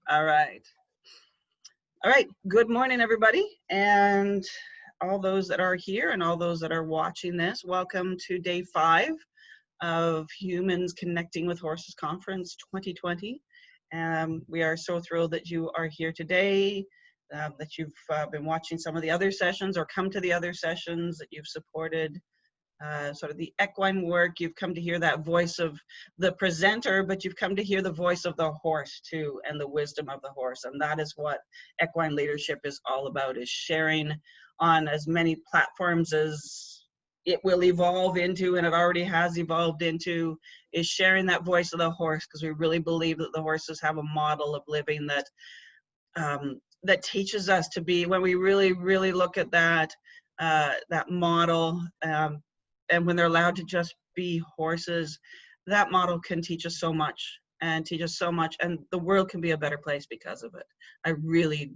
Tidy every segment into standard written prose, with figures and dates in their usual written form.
All right. All right. Good morning, everybody. And all those that are here and all those that are watching this, welcome to day 5 of Humans Connecting with Horses Conference 2020. We are so thrilled that you are here today, that you've been watching some of the other sessions or come to the other sessions, that you've supported sort of the equine work. You've come to hear that voice of the presenter, but you've come to hear the voice of the horse too, and the wisdom of the horse. And that is what equine leadership is all about, is sharing on as many platforms as it will evolve into, and it already has evolved into, is sharing that voice of the horse, because we really believe that the horses have a model of living that that teaches us to be, when we really look at that that model, and when they're allowed to just be horses, that model can teach us so much, and and the world can be a better place because of it. I really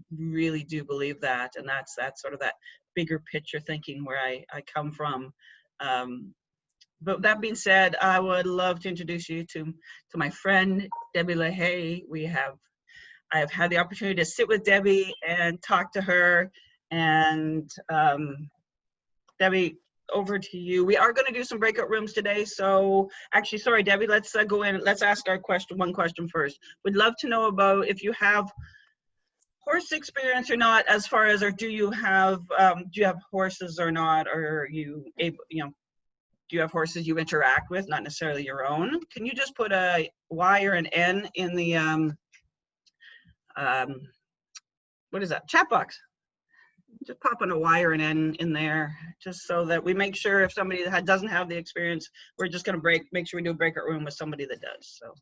do believe that, and that's sort of that bigger picture thinking where I come from. But that being said, I would love to introduce you to my friend Debbie La-Haye. I have had the opportunity to sit with Debbie and talk to her, and Debbie, over to you. We are going to do some breakout rooms today, so actually, sorry, Debbie, let's go in. Let's ask our one question first. We'd love to know about if you have horse experience or not, as far as, or do you have horses or not, or are you able, do you have horses you interact with, not necessarily your own? Can you just put a Y or an N in the what is that, chat box? Just pop in a Y or an N in there, just so that we make sure if somebody that doesn't have the experience, we're just going to make sure we do a breakout room with somebody that does. So.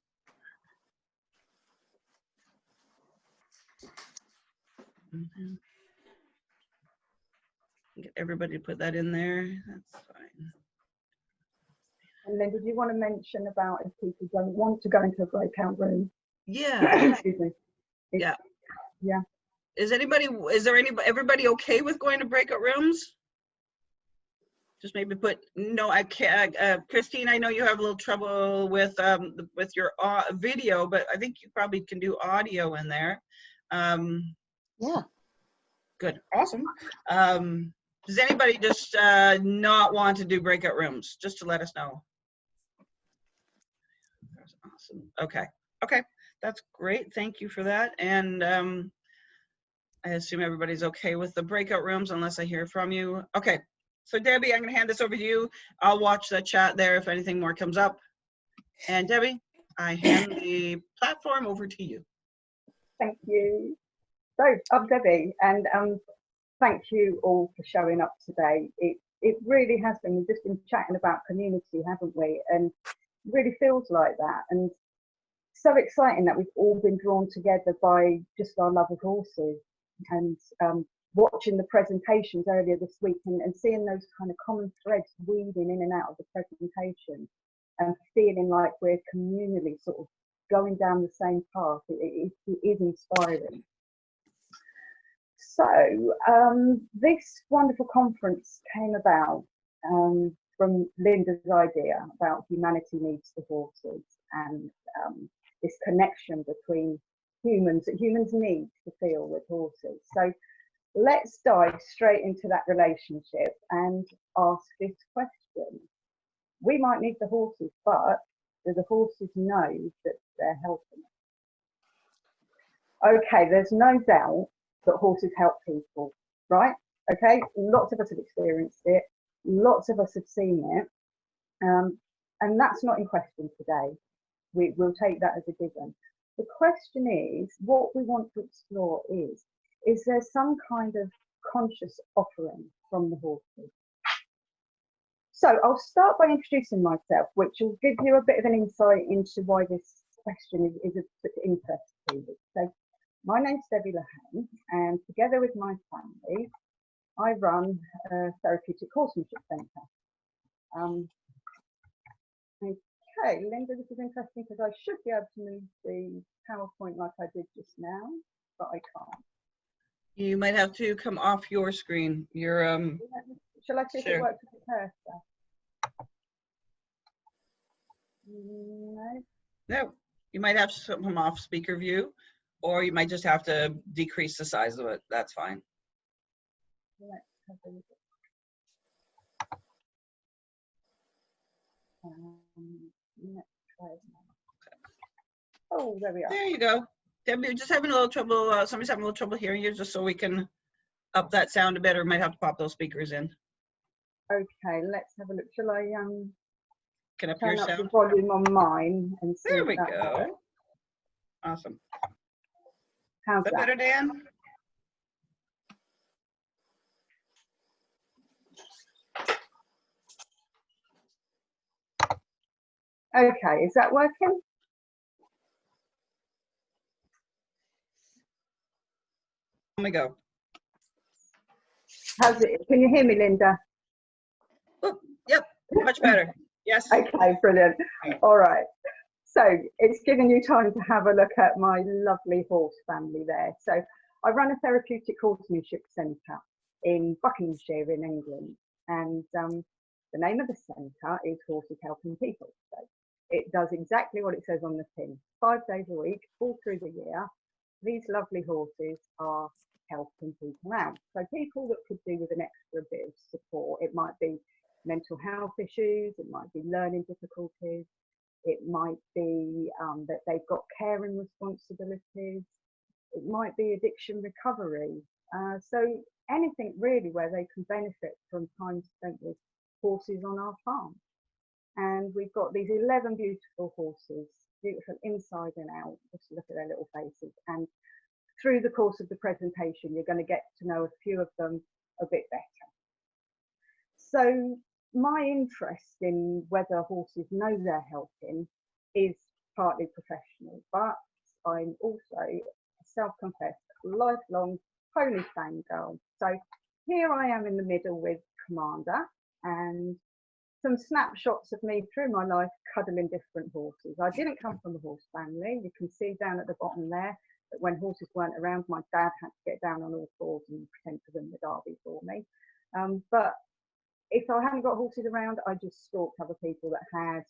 Get everybody to put that in there. That's fine. And then, did you want to mention about if people don't want to go into a breakout room? Yeah. Excuse me. Yeah. Yeah. Everybody okay with going to breakout rooms? Just maybe put no. I can't. Christine, I know you have a little trouble with your video, but I think you probably can do audio in there. Yeah. Good. Awesome. Does anybody just not want to do breakout rooms? Just to let us know. That's awesome. Okay. Okay. That's great. Thank you for that. And I assume everybody's okay with the breakout rooms unless I hear from you. Okay. So Debbie, I'm going to hand this over to you. I'll watch the chat there if anything more comes up. And Debbie, I hand the platform over to you. Thank you. So I'm Debbie, and thank you all for showing up today. It really has been. We've just been chatting about community, haven't we? And it really feels like that. And so exciting that we've all been drawn together by just our love of horses, and watching the presentations earlier this week and seeing those kind of common threads weaving in and out of the presentation, and feeling like we're communally sort of going down the same path. It is inspiring. So this wonderful conference came about from Linda's idea about humanity needs the horses, and this connection between humans that humans need to feel with horses. So let's dive straight into that relationship and ask this question. We might need the horses, but do the horses know that they're helping us? Okay, there's no doubt that horses help people, right? Okay, lots of us have experienced it, lots of us have seen it, and that's not in question today. We'll take that as a given. The question is, what we want to explore is there some kind of conscious offering from the horses? So I'll start by introducing myself, which will give you a bit of an insight into why this question is of such interest to you. So my name's Debbie La-Haye, and together with my family, I run a therapeutic horsemanship centre. Okay, Linda, this is interesting because I should be able to move the PowerPoint like I did just now, but I can't. You might have to come off your screen. Your Shall I see sure. if it works with the cursor? No. No, you might have to come off speaker view, or you might just have to decrease the size of it. That's fine. Let's have a look. Let's try it now. Oh, there we are. There you go. Debbie, just having a little trouble. Somebody's having a little trouble hearing you, just so we can up that sound a bit, or might have to pop those speakers in. Okay, let's have a look. Shall I Can up your turn up the sound? volume on mine and see? There if we that's go. better? Awesome. How's Is that that? better, Dan? Okay, is that working? Let me go. How's it? Can you hear me, Linda? Oh, yep, much better. Yes. Okay, brilliant. All right. So it's given you time to have a look at my lovely horse family there. So I run a therapeutic horsemanship centre in Buckinghamshire in England, and the name of the centre is Horses Helping People. So it does exactly what it says on the tin. 5 days a week, all through the year, these lovely horses are helping people out. So people that could do with an extra bit of support. It might be mental health issues, it might be learning difficulties, it might be that they've got caring responsibilities, it might be addiction recovery. So anything really where they can benefit from time spent with horses on our farm. And we've got these 11 beautiful horses, beautiful inside and out. Just look at their little faces. And through the course of the presentation, you're going to get to know a few of them a bit better. So my interest in whether horses know they're helping is partly professional, but I'm also a self-confessed lifelong pony fangirl. So here I am in the middle with Commander, and some snapshots of me through my life cuddling different horses. I didn't come from a horse family. You can see down at the bottom there that when horses weren't around, my dad had to get down on all fours and pretend to win the derby for me. But if I hadn't got horses around, I just stalked other people that had.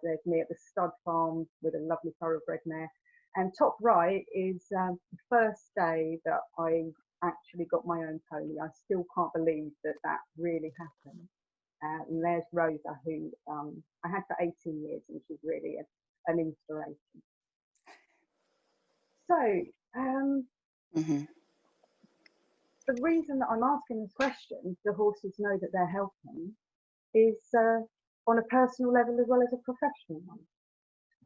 There's me at the stud farm with a lovely thoroughbred mare. And top right is the first day that I actually got my own pony. I still can't believe that that really happened. And there's Rosa, who I had for 18 years, and she's really an inspiration. So the reason that I'm asking this question, the horses know that they're helping, is on a personal level as well as a professional one.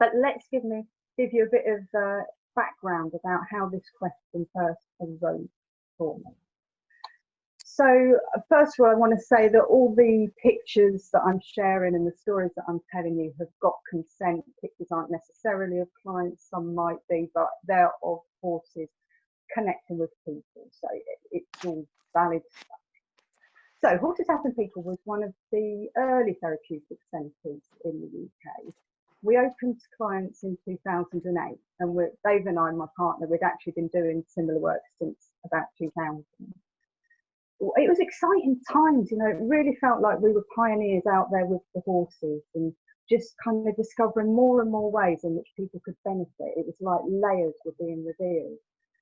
But let's give you a bit of background about how this question first arose for me. So first of all, I want to say that all the pictures that I'm sharing and the stories that I'm telling you have got consent. Pictures aren't necessarily of clients, some might be, but they're of horses connecting with people. So it's all valid stuff. So Horses Helping People was one of the early therapeutic centres in the UK. We opened to clients in 2008, and Dave and I, my partner, we'd actually been doing similar work since about 2000. It was exciting times, you know, it really felt like we were pioneers out there with the horses and just kind of discovering more and more ways in which people could benefit. It was like layers were being revealed.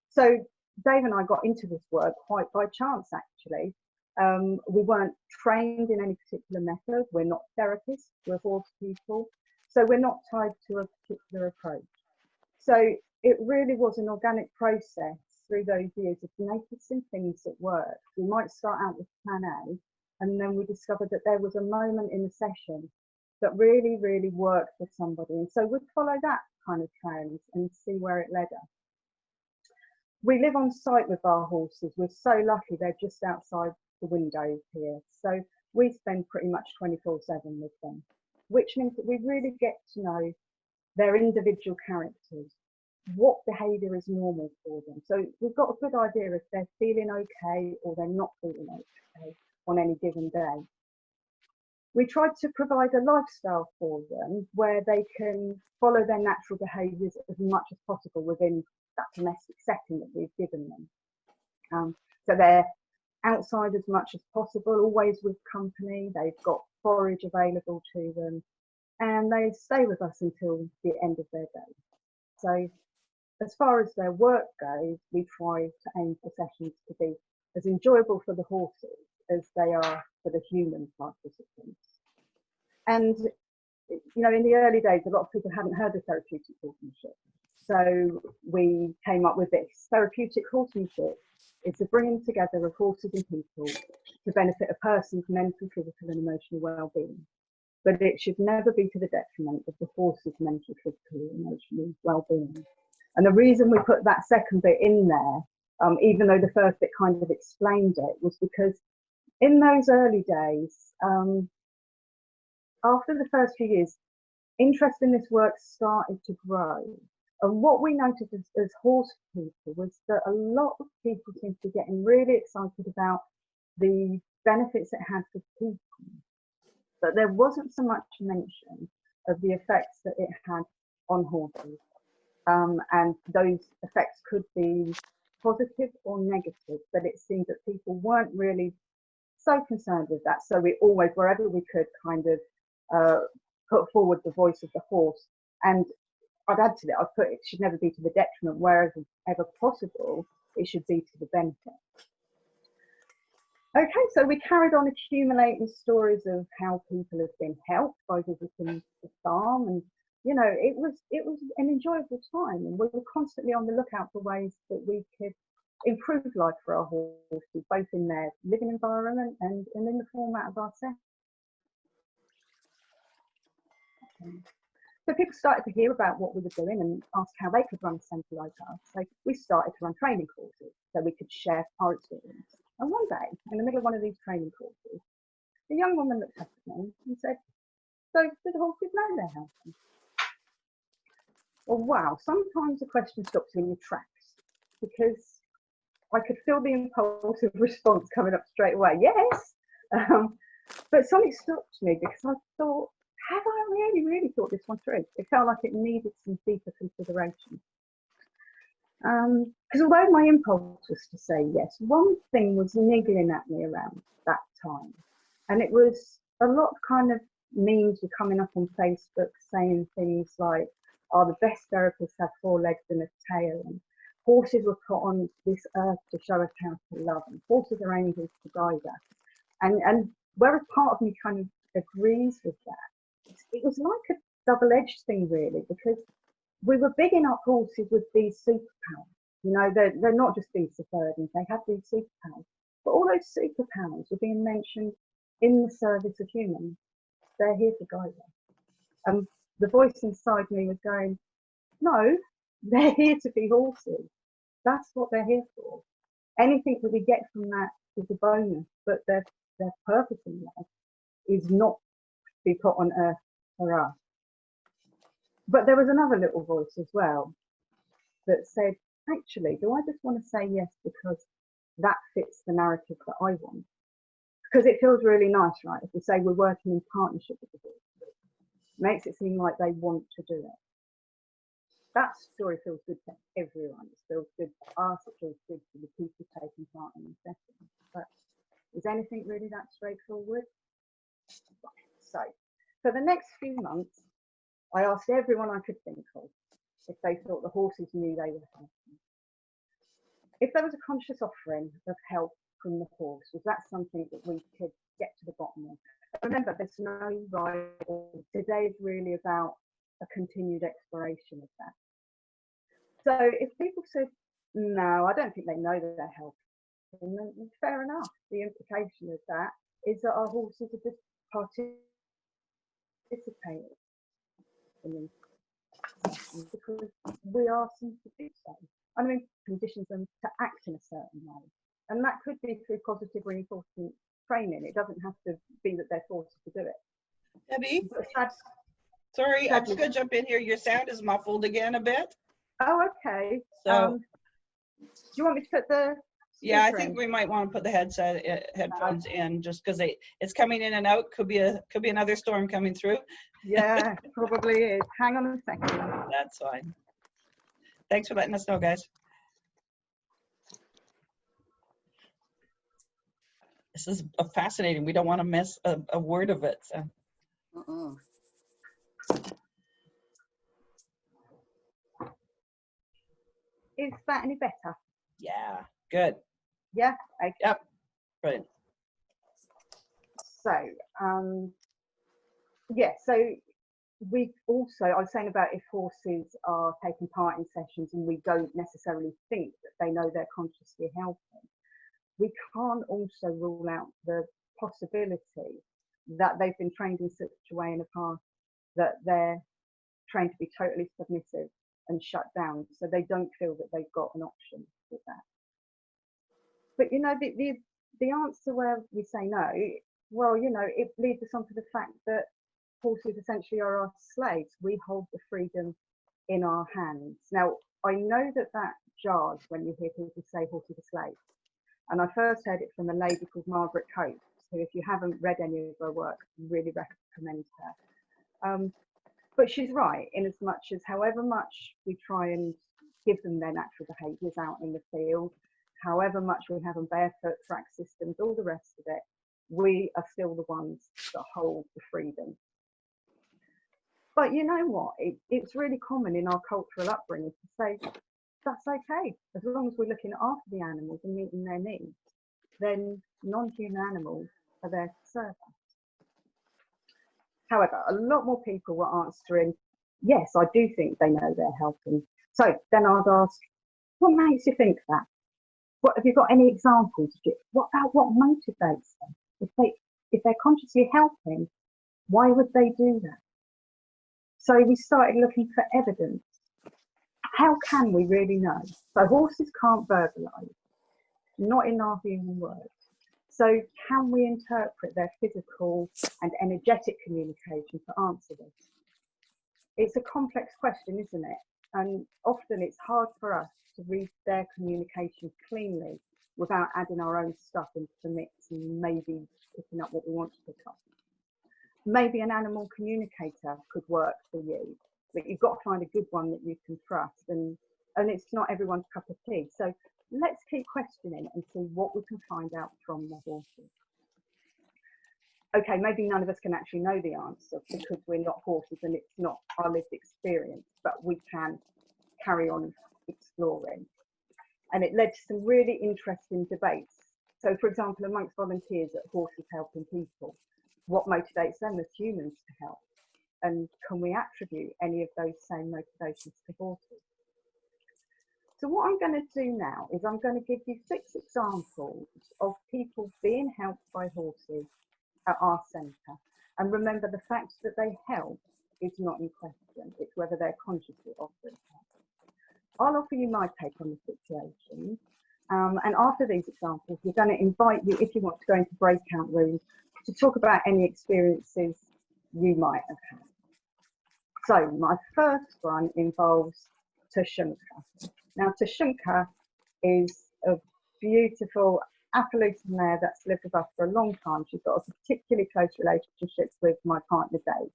So Dave and I got into this work quite by chance, actually. We weren't trained in any particular method. We're not therapists, we're horse people. So we're not tied to a particular approach. So it really was an organic process through those years of noticing things that worked. We might start out with plan A, and then we discovered that there was a moment in the session that really, really worked for somebody. And so we'd follow that kind of trend and see where it led us. We live on site with our horses. We're so lucky they're just outside the windows here. So we spend pretty much 24/7 with them, which means that we really get to know their individual characters, what behaviour is normal for them. So we've got a good idea if they're feeling okay or they're not feeling okay on any given day. We tried to provide a lifestyle for them where they can follow their natural behaviours as much as possible within that domestic setting that we've given them. So they're outside as much as possible, always with company. They've got forage available to them, and they stay with us until the end of their day. So as far as their work goes, we try to aim for sessions to be as enjoyable for the horses as they are for the human participants. And, you know, in the early days, a lot of people hadn't heard of therapeutic horsemanship. So we came up with this. Therapeutic horsemanship is the bringing together of horses and people to benefit a person's mental, physical and emotional well-being. But it should never be to the detriment of the horse's mental, physical and emotional well-being. And the reason we put that second bit in there, even though the first bit kind of explained it, was because in those early days, after the first few years, interest in this work started to grow. And what we noticed as horse people was that a lot of people seemed to be getting really excited about the benefits it had for people, but there wasn't so much mention of the effects that it had on horses. And those effects could be positive or negative, but it seemed that people weren't really so concerned with that. So we always, wherever we could, kind of put forward the voice of the horse. And I'd add to that, I'd put it should never be to the detriment, wherever ever possible, it should be to the benefit. Okay, so we carried on accumulating stories of how people have been helped by visiting the farm, and you know, it was an enjoyable time, and we were constantly on the lookout for ways that we could improve life for our horses, both in their living environment and in the format of our sessions. So people started to hear about what we were doing and ask how they could run a centre like us. So we started to run training courses so we could share our experience. And one day, in the middle of one of these training courses, a young woman looked up at me and said, "So do the horses know they're helping?" Well, wow, sometimes the question stops you in your tracks, because I could feel the impulsive response coming up straight away. Yes, but something stopped me, because I thought, have I really thought this one through? It felt like it needed some deeper consideration. Because although my impulse was to say yes, one thing was niggling at me around that time. And it was a lot of kind of memes were coming up on Facebook saying things like, "Oh, the best therapists have 4 legs and a tail," and horses were put on this earth to show us how to love, and horses are angels to guide us. And whereas part of me kind of agrees with that, it was like a double-edged thing, really, because we were bigging up horses with these superpowers. You know, they're not just beasts of burden, they have these superpowers. But all those superpowers were being mentioned in the service of humans. They're here to guide us. The voice inside me was going, no, they're here to be horses. That's what they're here for. Anything that we get from that is a bonus, but their purpose in life is not to be put on earth for us. But there was another little voice as well that said, actually, do I just want to say yes because that fits the narrative that I want? Because it feels really nice, right? If we say we're working in partnership with the horse, it makes it seem like they want to do it. That story feels good to everyone. It feels good for us, it feels good for the people taking part in the session. But is anything really that straightforward? So, for the next few months, I asked everyone I could think of if they thought the horses knew they were helping. If there was a conscious offering of help from the horse, was that something that we could get to the bottom of? Remember, there's no right or wrong. Today is really about a continued exploration of that. So if people said, no, I don't think they know that they're helping, then fair enough. The implication of that is that our horses are just participating in these because we ask them to do so. I mean, conditions them to act in a certain way. And that could be through positive reinforcement training. It doesn't have to be that they're forced to do it. Debbie, sorry, I'm just going to jump in here. Your sound is muffled again a bit. Oh, okay. So, do you want me to put the yeah, I think we might want to put the headphones in, just because it's coming in and out. Could be another storm coming through. Yeah, probably is. Hang on a second. That's fine. Thanks for letting us know, guys. This is fascinating. We don't want to miss a word of it. So. Is that any better? Yeah, good. Yeah. Okay. Yep, brilliant. So, yeah. So we also, I was saying about if horses are taking part in sessions and we don't necessarily think that they know they're consciously helping, we can't also rule out the possibility that they've been trained in such a way in the past that they're trained to be totally submissive and shut down, so they don't feel that they've got an option with that. But you know, the answer where we say no, well, you know, it leads us on to the fact that horses essentially are our slaves. We hold the freedom in our hands. Now, I know that that jars when you hear people say horses are slaves. And I first heard it from a lady called Margaret Coates, who, if you haven't read any of her work, really recommend her. But she's right, in as much as however much we try and give them their natural behaviours out in the field, however much we have them barefoot, track systems, all the rest of it, we are still the ones that hold the freedom. But you know what? It's really common in our cultural upbringing to say, that's okay, as long as we're looking after the animals and meeting their needs, then non-human animals are there to serve us. However, a lot more people were answering, yes, I do think they know they're helping. So then I'd ask, what makes you think that? What, have you got any examples? What about what motivates them? If they're consciously helping, why would they do that? So we started looking for evidence. How can we really know? So horses can't verbalise, not in our human words. So can we interpret their physical and energetic communication to answer this? It's a complex question, isn't it? And often it's hard for us to read their communication cleanly without adding our own stuff into the mix and maybe picking up what we want to pick up. Maybe an animal communicator could work for you, but you've got to find a good one that you can trust, and it's not everyone's cup of tea. So let's keep questioning and see what we can find out from the horses. Okay, maybe none of us can actually know the answer because we're not horses and it's not our lived experience, but we can carry on exploring. And it led to some really interesting debates. So for example, amongst volunteers at Horses Helping People, what motivates them as humans to help? And can we attribute any of those same motivations to horses? So what I'm going to do now is I'm going to give you 6 examples of people being helped by horses at our centre. And remember, the fact that they help is not in question, it's whether they're consciously offering help. I'll offer you my take on the situation. And after these examples, we're going to invite you, if you want to go into breakout rooms, to talk about any experiences you might have had. So my first one involves Tushunka. Now Tushunka is a beautiful Appalachian mare that's lived with us for a long time. She's got a particularly close relationship with my partner Dave.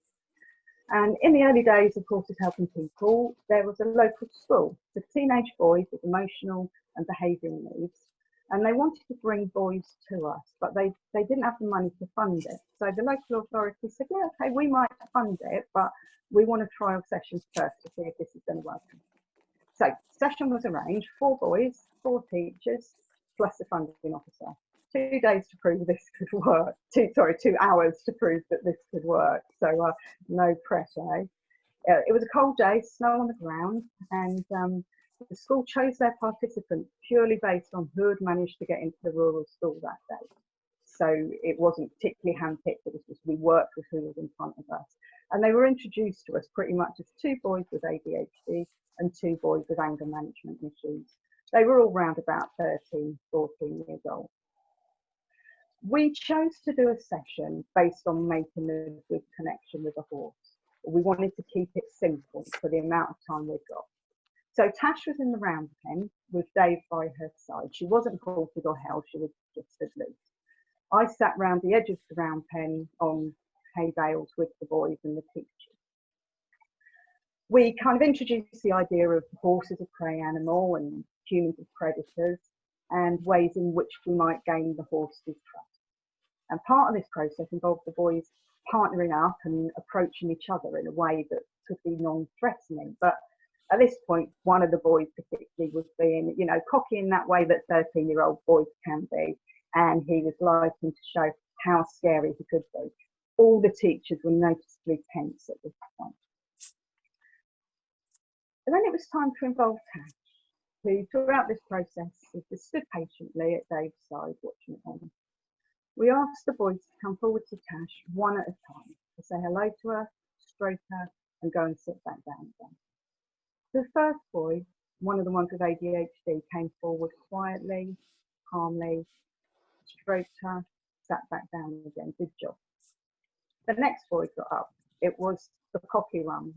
And in the early days of Horses Helping People, there was a local school for teenage boys with emotional and behavioural needs. And they wanted to bring boys to us, but they didn't have the money to fund it. So the local authority said, yeah, okay, we might fund it, but we want a trial session first to see if this is going to work. So session was arranged, 4 boys, 4 teachers, plus the funding officer. 2 days to prove this could work. 2 hours to prove that this could work. So no pressure. It was a cold day, snow on the ground, and the school chose their participants purely based on who had managed to get into the rural school that day. So it wasn't particularly handpicked, it was just we worked with who was in front of us. And they were introduced to us pretty much as 2 boys with ADHD and 2 boys with anger management issues. They were all round about 13, 14 years old. We chose to do a session based on making a good connection with a horse. We wanted to keep it simple for the amount of time we've got. So Tash was in the round pen with Dave by her side. She wasn't halted or held, she was just stood loose. I sat round the edge of the round pen on hay bales with the boys and the teachers. We kind of introduced the idea of horse as a prey animal and humans as predators, and ways in which we might gain the horse's trust. And part of this process involved the boys partnering up and approaching each other in a way that could be non-threatening. But At this point, one of the boys particularly was being, you know, cocky in that way that 13-year-old boys can be. And he was liking to show how scary he could be. All the teachers were noticeably tense at this point. And then it was time to involve Tash, who throughout this process has stood patiently at Dave's side watching it on. We asked the boys to come forward to Tash one at a time, to say hello to her, stroke her, and go and sit back down again. The first boy, one of the ones with ADHD, came forward quietly, calmly, stroked her, sat back down again. Good job. The next boy got up. It was the cocky one.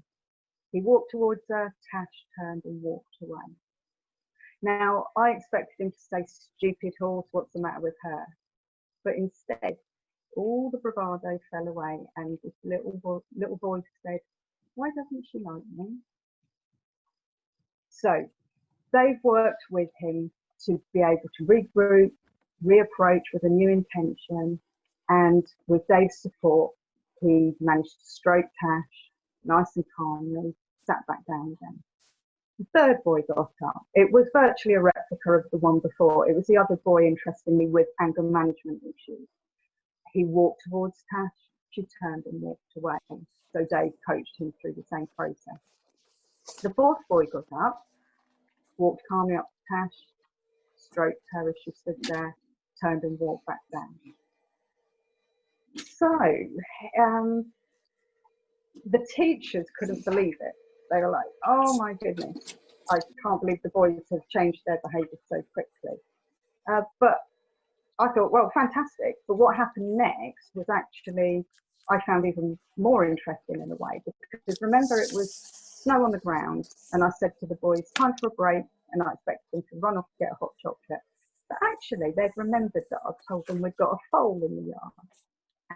He walked towards her, Tash turned and walked away. Now, I expected him to say, "Stupid horse, what's the matter with her?" But instead, all the bravado fell away, and this little boy said, "Why doesn't she like me?" So they've worked with him to be able to regroup, reapproach with a new intention, and with Dave's support, he managed to stroke Tash nice and calmly, sat back down again. The third boy got up. It was virtually a replica of the one before. It was the other boy, interestingly, with anger management issues. He walked towards Tash. She turned and walked away. So Dave coached him through the same process. The fourth boy got up, walked calmly up to Tash, stroked her as she stood there, turned and walked back down. So the teachers couldn't believe it. They were like, "Oh my goodness, I can't believe the boys have changed their behaviour so quickly." But I thought, well, fantastic. But what happened next was actually, I found even more interesting in a way, because remember, it was snow on the ground, and I said to the boys, "Time for a break," and I expected them to run off to get a hot chocolate. But actually, they'd remembered that I'd told them we'd got a foal in the yard.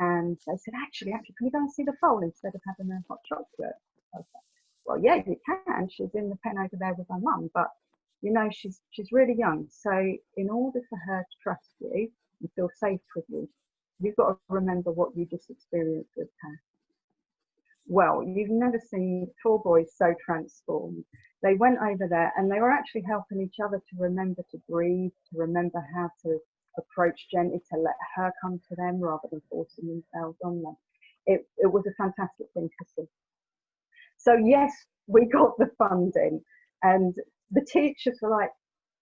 And they said, actually, can we go and see the foal instead of having a hot chocolate? I was like, well, yeah, you can. She's in the pen over there with her mum, but you know, she's really young. So in order for her to trust you and feel safe with you, you've got to remember what you just experienced with her. Well, you've never seen 4 boys so transformed. They went over there and they were actually helping each other to remember to breathe, to remember how to approach gently, to let her come to them rather than forcing themselves on them. It was a fantastic thing to see. So yes, we got the funding, and the teachers were like,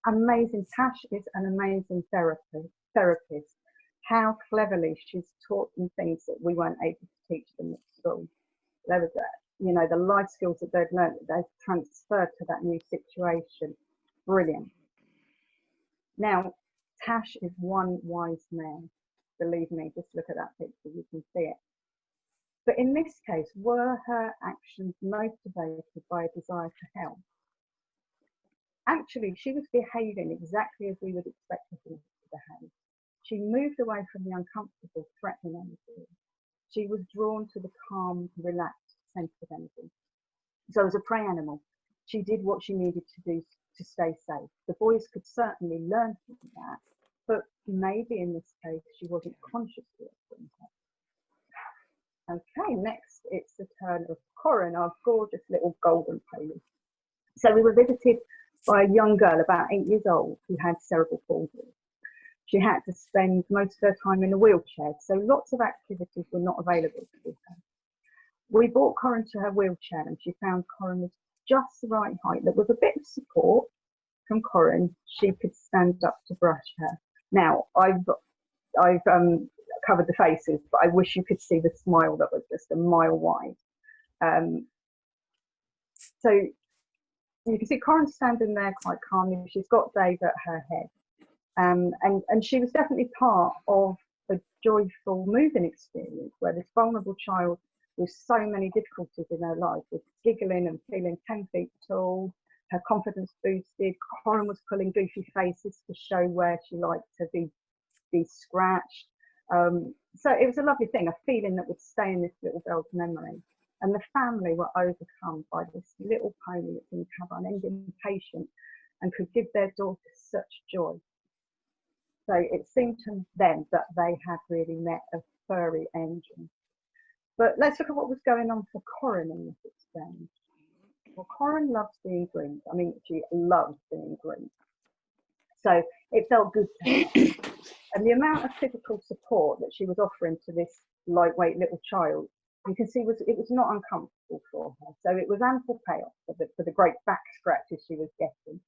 "Amazing, Tash is an amazing therapist. How cleverly she's taught them things that we weren't able to teach them at school." There was you know, the life skills that they've learned, they've transferred to that new situation. Brilliant. Now, Tash is one wise mare. Believe me, just look at that picture, you can see it. But in this case, were her actions motivated by a desire to help? Actually, she was behaving exactly as we would expect her to behave. She moved away from the uncomfortable, threatening energy. She was drawn to the calm, relaxed, sensitive energy. So as a prey animal, she did what she needed to do to stay safe. The boys could certainly learn from that, but maybe in this case, she wasn't consciously doing that. Okay, next it's the turn of Corin, our gorgeous little golden pony. So we were visited by a young girl about 8 years old who had cerebral palsy. She had to spend most of her time in a wheelchair, so lots of activities were not available to her. We brought Corin to her wheelchair and she found Corin was just the right height, that with a bit of support from Corin, she could stand up to brush her. Now, I've covered the faces, but I wish you could see the smile that was just a mile wide. So you can see Corin standing there quite calmly. She's got Dave at her head. And she was definitely part of a joyful moving experience where this vulnerable child with so many difficulties in her life was giggling and feeling 10 feet tall, her confidence boosted. Corin was pulling goofy faces to show where she liked to be scratched. So it was a lovely thing, a feeling that would stay in this little girl's memory. And the family were overcome by this little pony that seemed to have unending patience and could give their daughter such joy. So it seemed to them that they had really met a furry angel. But let's look at what was going on for Corin in this exchange. Well, Corin loves being groomed. I mean, she loves being groomed. So it felt good to her. And the amount of physical support that she was offering to this lightweight little child, you can see it was not uncomfortable for her. So it was ample payoff for the great back scratches she was getting.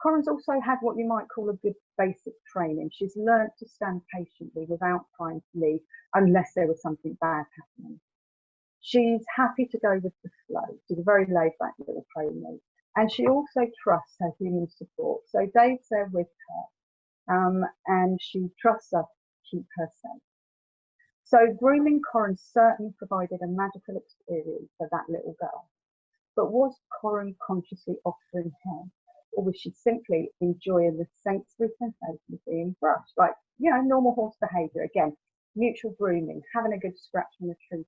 Corin's also had what you might call a good basic training. She's learnt to stand patiently without trying to leave unless there was something bad happening. She's happy to go with the flow. She's a very laid back little pony. And she also trusts her human support. So Dave's there with her, and she trusts us to keep her safe. So grooming Corin certainly provided a magical experience for that little girl. But was Corin consciously offering her? Or was she simply enjoying the sensory sensation of being brushed? Like, you know, normal horse behaviour. Again, mutual grooming, having a good scratch on the tree.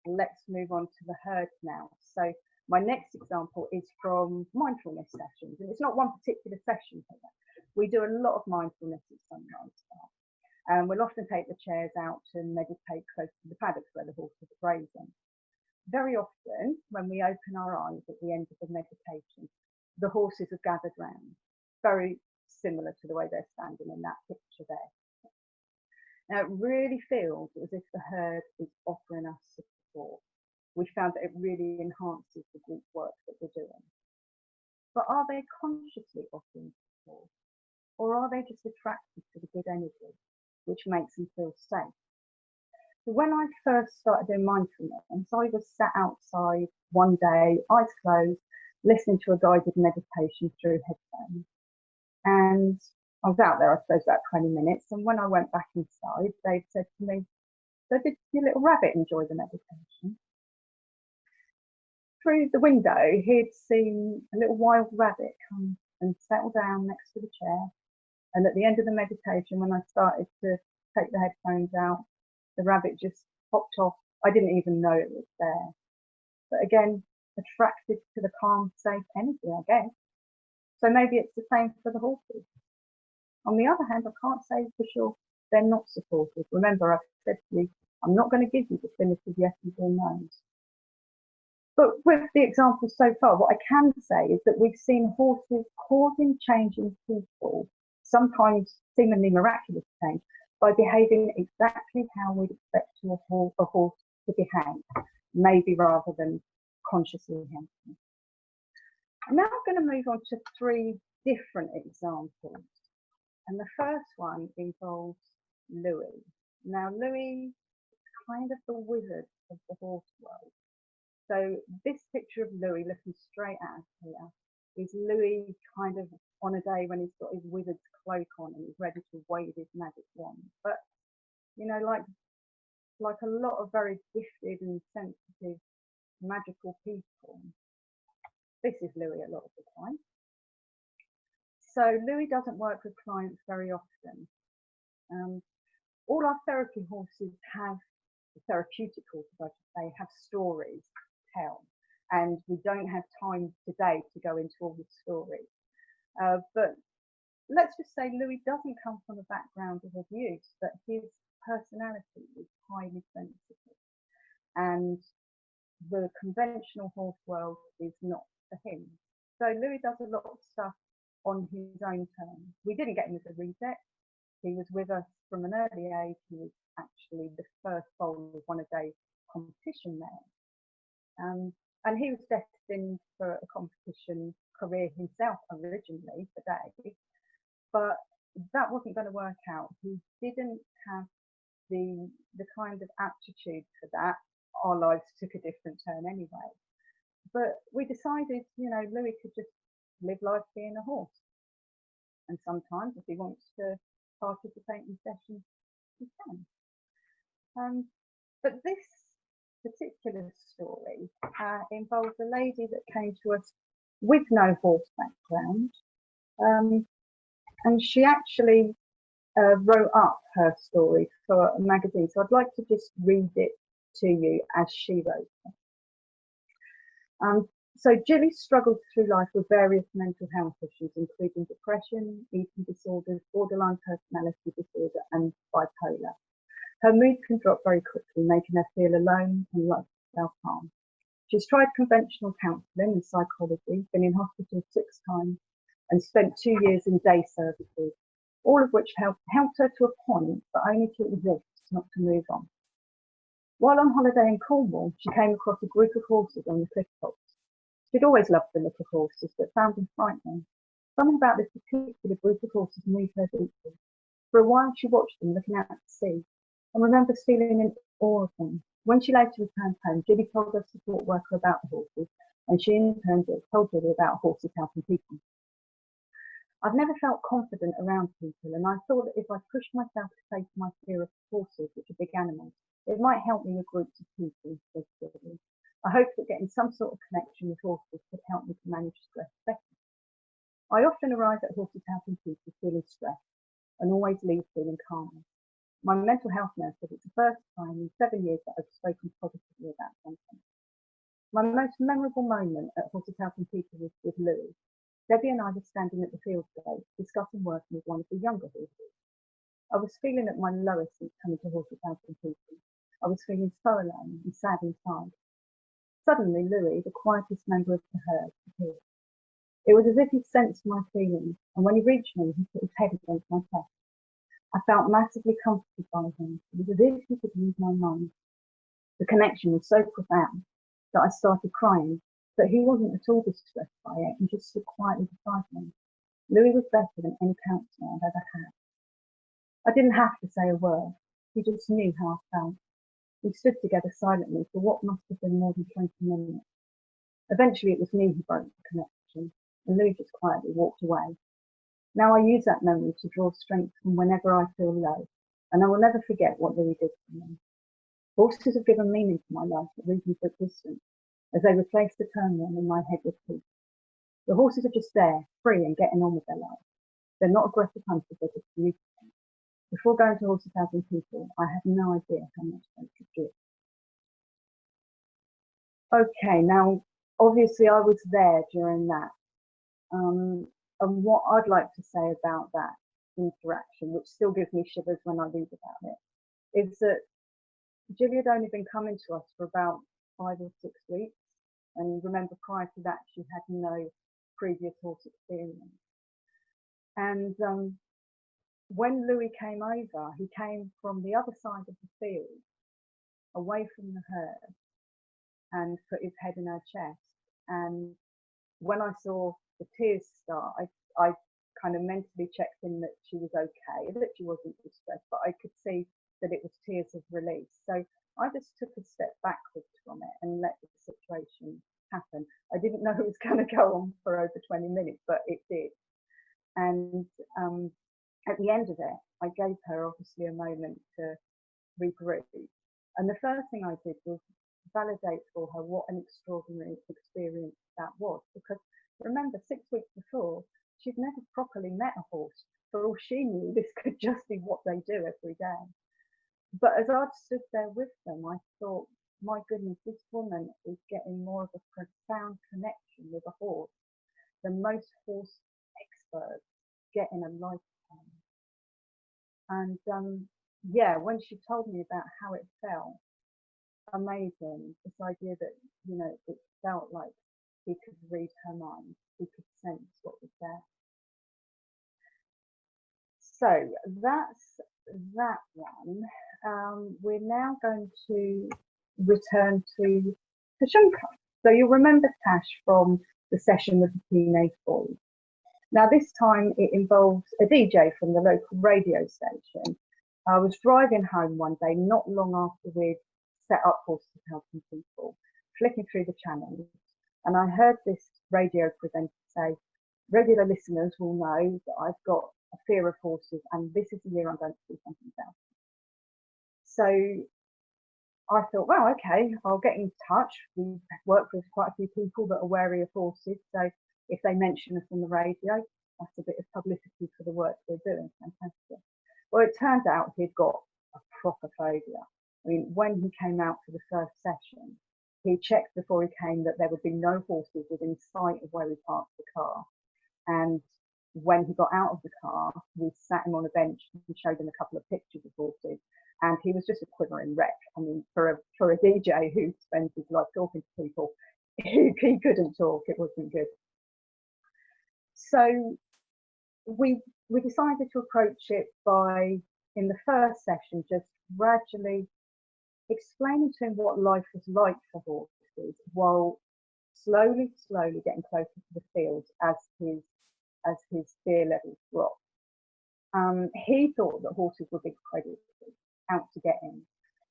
Let's move on to the herd now. So my next example is from mindfulness sessions. And it's not one particular session here. We do a lot of mindfulness at Sunrise Farm. And we'll often take the chairs out to meditate close to the paddocks where the horses are grazing. Very often, when we open our eyes at the end of the meditation, the horses are gathered round, very similar to the way they're standing in that picture there. Now, it really feels as if the herd is offering us support. We found that it really enhances the group work that we're doing. But are they consciously offering support? Or are they just attracted to the good energy, which makes them feel safe? So when I first started doing mindfulness, I was sat outside one day, eyes closed, listening to a guided meditation through headphones. And I was out there, I suppose, about 20 minutes. And when I went back inside, Dave said to me, "So did your little rabbit enjoy the meditation?" Through the window, he'd seen a little wild rabbit come and settle down next to the chair. And at the end of the meditation, when I started to take the headphones out, the rabbit just popped off. I didn't even know it was there. But again, attracted to the calm, safe energy, I guess. So maybe it's the same for the horses. On the other hand, I can't say for sure they're not supportive. Remember, I've said to you, I'm not going to give you definitive yeses or nos. But with the examples so far, what I can say is that we've seen horses causing change in people, sometimes seemingly miraculous change, by behaving exactly how we'd expect a horse to behave, maybe rather than consciously helping. I'm now going to move on to 3 different examples. And the first one involves Louis. Now, Louis is kind of the wizard of the horse world. So this picture of Louis looking straight at us here is Louis kind of on a day when he's got his wizard's cloak on and he's ready to wave his magic wand. But, you know, like a lot of very gifted and sensitive, magical people, this is Louis a lot of the time. So Louis doesn't work with clients very often. All our therapy horses have, therapeutic horses I should say, have stories to tell. And we don't have time today to go into all the stories. But let's just say Louis doesn't come from a background of abuse, but his personality is highly sensitive. And the conventional horse world is not for him. So Louis does a lot of stuff on his own terms. We didn't get him as a reset. He was with us from an early age. He was actually the first foal of one of Dave's competition there. And he was destined for a competition career himself originally for Dave, but that wasn't going to work out. He didn't have the kind of aptitude for that. Our lives took a different turn anyway. But we decided, you know, Louis could just live life being a horse. And sometimes if he wants to participate in sessions, he can. But this particular story involves a lady that came to us with no horse background. And she actually wrote up her story for a magazine. So I'd like to just read it to you as she wrote it. So Jilly struggled through life with various mental health issues, including depression, eating disorders, borderline personality disorder, and bipolar. Her mood can drop very quickly, making her feel alone and like self-harm. She's tried conventional counselling and psychology, been in hospital 6 times, and spent 2 years in day services, all of which helped her to a point, but only to exist, not to move on. While on holiday in Cornwall, she came across a group of horses on the cliff tops. She'd always loved the look of horses, but found them frightening. Something about this particular group of horses moved her deeply. For a while, she watched them looking out to sea, and remembers feeling in awe of them. When she later returned home, Julie told her support worker about the horses, and she in turn told Julie about horses helping people. I've never felt confident around people, and I thought that if I pushed myself to face my fear of horses, which are big animals, it might help me with groups of people, said Julie. I hoped that getting some sort of connection with horses could help me to manage stress better. I often arrive at horses helping people feeling stressed, and always leave feeling calmer. My mental health nurse said it's the first time in 7 years that I've spoken positively about something. My most memorable moment at Horses Helping People was with Louis. Debbie and I were standing at the field gate discussing working with one of the younger horses. I was feeling at my lowest since coming to Horses Helping People. I was feeling so alone and sad inside. Suddenly, Louis, the quietest member of the herd, appeared. It was as if he sensed my feelings, and when he reached me, he put his head against my chest. I felt massively comforted by him. It was as if he could read my mind. The connection was so profound that I started crying, but he wasn't at all distressed by it and just stood quietly beside me. Louis was better than any counsellor I've ever had. I didn't have to say a word. He just knew how I felt. We stood together silently for what must have been more than 20 minutes. Eventually it was me who broke the connection, and Louis just quietly walked away. Now I use that memory to draw strength from whenever I feel low, and I will never forget what Louis did for me. Horses have given meaning to my life at reason for existence, as they replace the turmoil in my head with peace. The horses are just there, free and getting on with their lives. They're not aggressive hunters, they're just beautiful. Before going to Horses Helping People, I had no idea how much they could give. Okay, now obviously I was there during that. And what I'd like to say about that interaction, which still gives me shivers when I read about it, is that Julie had only been coming to us for about 5 or 6 weeks. And remember, prior to that, she had no previous horse experience. And when Louis came over, he came from the other side of the field, away from the herd, and put his head in her chest. And when I saw the tears start, I kind of mentally checked in that she was okay, that she wasn't distressed, but I could see that it was tears of release. So I just took a step backwards from it and let the situation happen. I didn't know it was going to go on for over 20 minutes, but it did. And at the end of it, I gave her obviously a moment to regroup. And the first thing I did was validate for her what an extraordinary experience that was. Because remember, 6 weeks before, she'd never properly met a horse. For all she knew, this could just be what they do every day. But as I stood there with them, I thought, my goodness, this woman is getting more of a profound connection with a horse than most horse experts get in a lifetime. And yeah, when she told me about how it felt, amazing. This idea that, you know, it felt like he could read her mind, he could sense what was there. So that's that one. We're now going to return to Tashunka. So you'll remember Tash from the session with the teenage boys. Now this time it involves a DJ from the local radio station. I was driving home one day, not long after we'd set up Horses Helping People, flicking through the channels, and I heard this radio presenter say, regular listeners will know that I've got a fear of horses, and this is the year I'm going to do something about it. So I thought, well, okay, I'll get in touch. We've worked with quite a few people that are wary of horses, so if they mention us on the radio, that's a bit of publicity for the work we're doing. Fantastic. Well, it turned out he'd got a proper phobia. I mean, when he came out for the first session, he checked before he came that there would be no horses within sight of where he parked the car. And when he got out of the car, we sat him on a bench and showed him a couple of pictures of horses, and he was just a quivering wreck. I mean, for a DJ who spends his life talking to people, he couldn't talk. It wasn't good. So we decided to approach it by, in the first session, just gradually explaining to him what life was like for horses, while slowly getting closer to the field as his fear levels dropped. He thought that horses were big predators out to get him.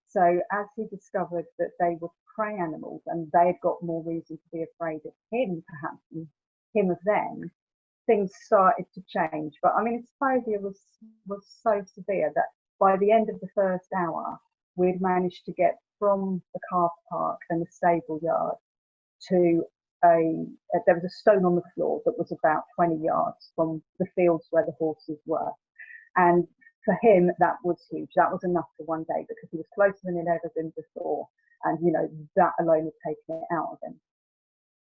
So as he discovered that they were prey animals and they'd got more reason to be afraid of him, perhaps, than him of them, things started to change. But I mean, his phobia was so severe that by the end of the first hour, we'd managed to get from the calf park and the stable yard to there was a stone on the floor that was about 20 yards from the fields where the horses were. And for him, that was huge. That was enough for one day, because he was closer than he'd ever been before. And, you know, that alone had taken it out of him.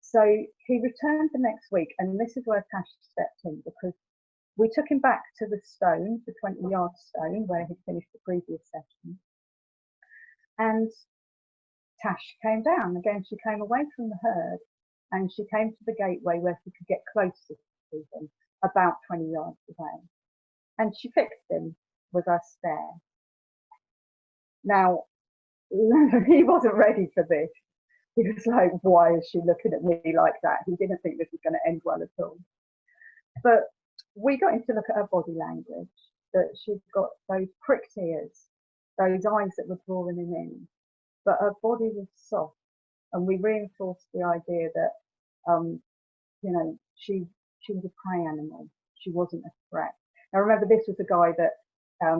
So he returned the next week, and this is where Tash stepped in, because we took him back to the stone, the 20-yard stone, where he'd finished the previous session. And Tash came down. Again, she came away from the herd, and she came to the gateway where she could get closer to him, about 20 yards away. And she fixed him with her stare. Now, he wasn't ready for this. He was like, why is she looking at me like that? He didn't think this was going to end well at all. But we got him to look at her body language, that she'd got those pricked ears, those eyes that were drawing him in. But her body was soft. And we reinforced the idea that, you know, she was a prey animal. She wasn't a threat. Now, remember, this was a guy that,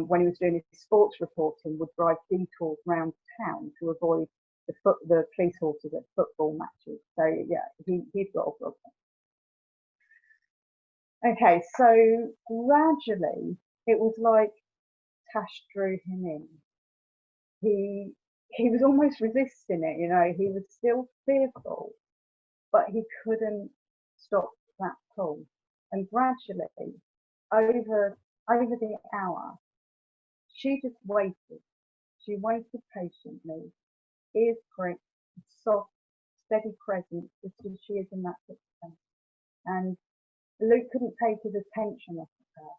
when he was doing his sports reporting, would drive detours around town to avoid the police horses at football matches. So, yeah, he's got a problem. Okay, so gradually, it was like Tash drew him in. He was almost resisting it, you know, he was still fearful, but he couldn't stop that pull. And gradually, over the hour, she just waited. She waited patiently, ears pricked, soft, steady presence, just as she is in that picture. And Luke couldn't take his attention off of her.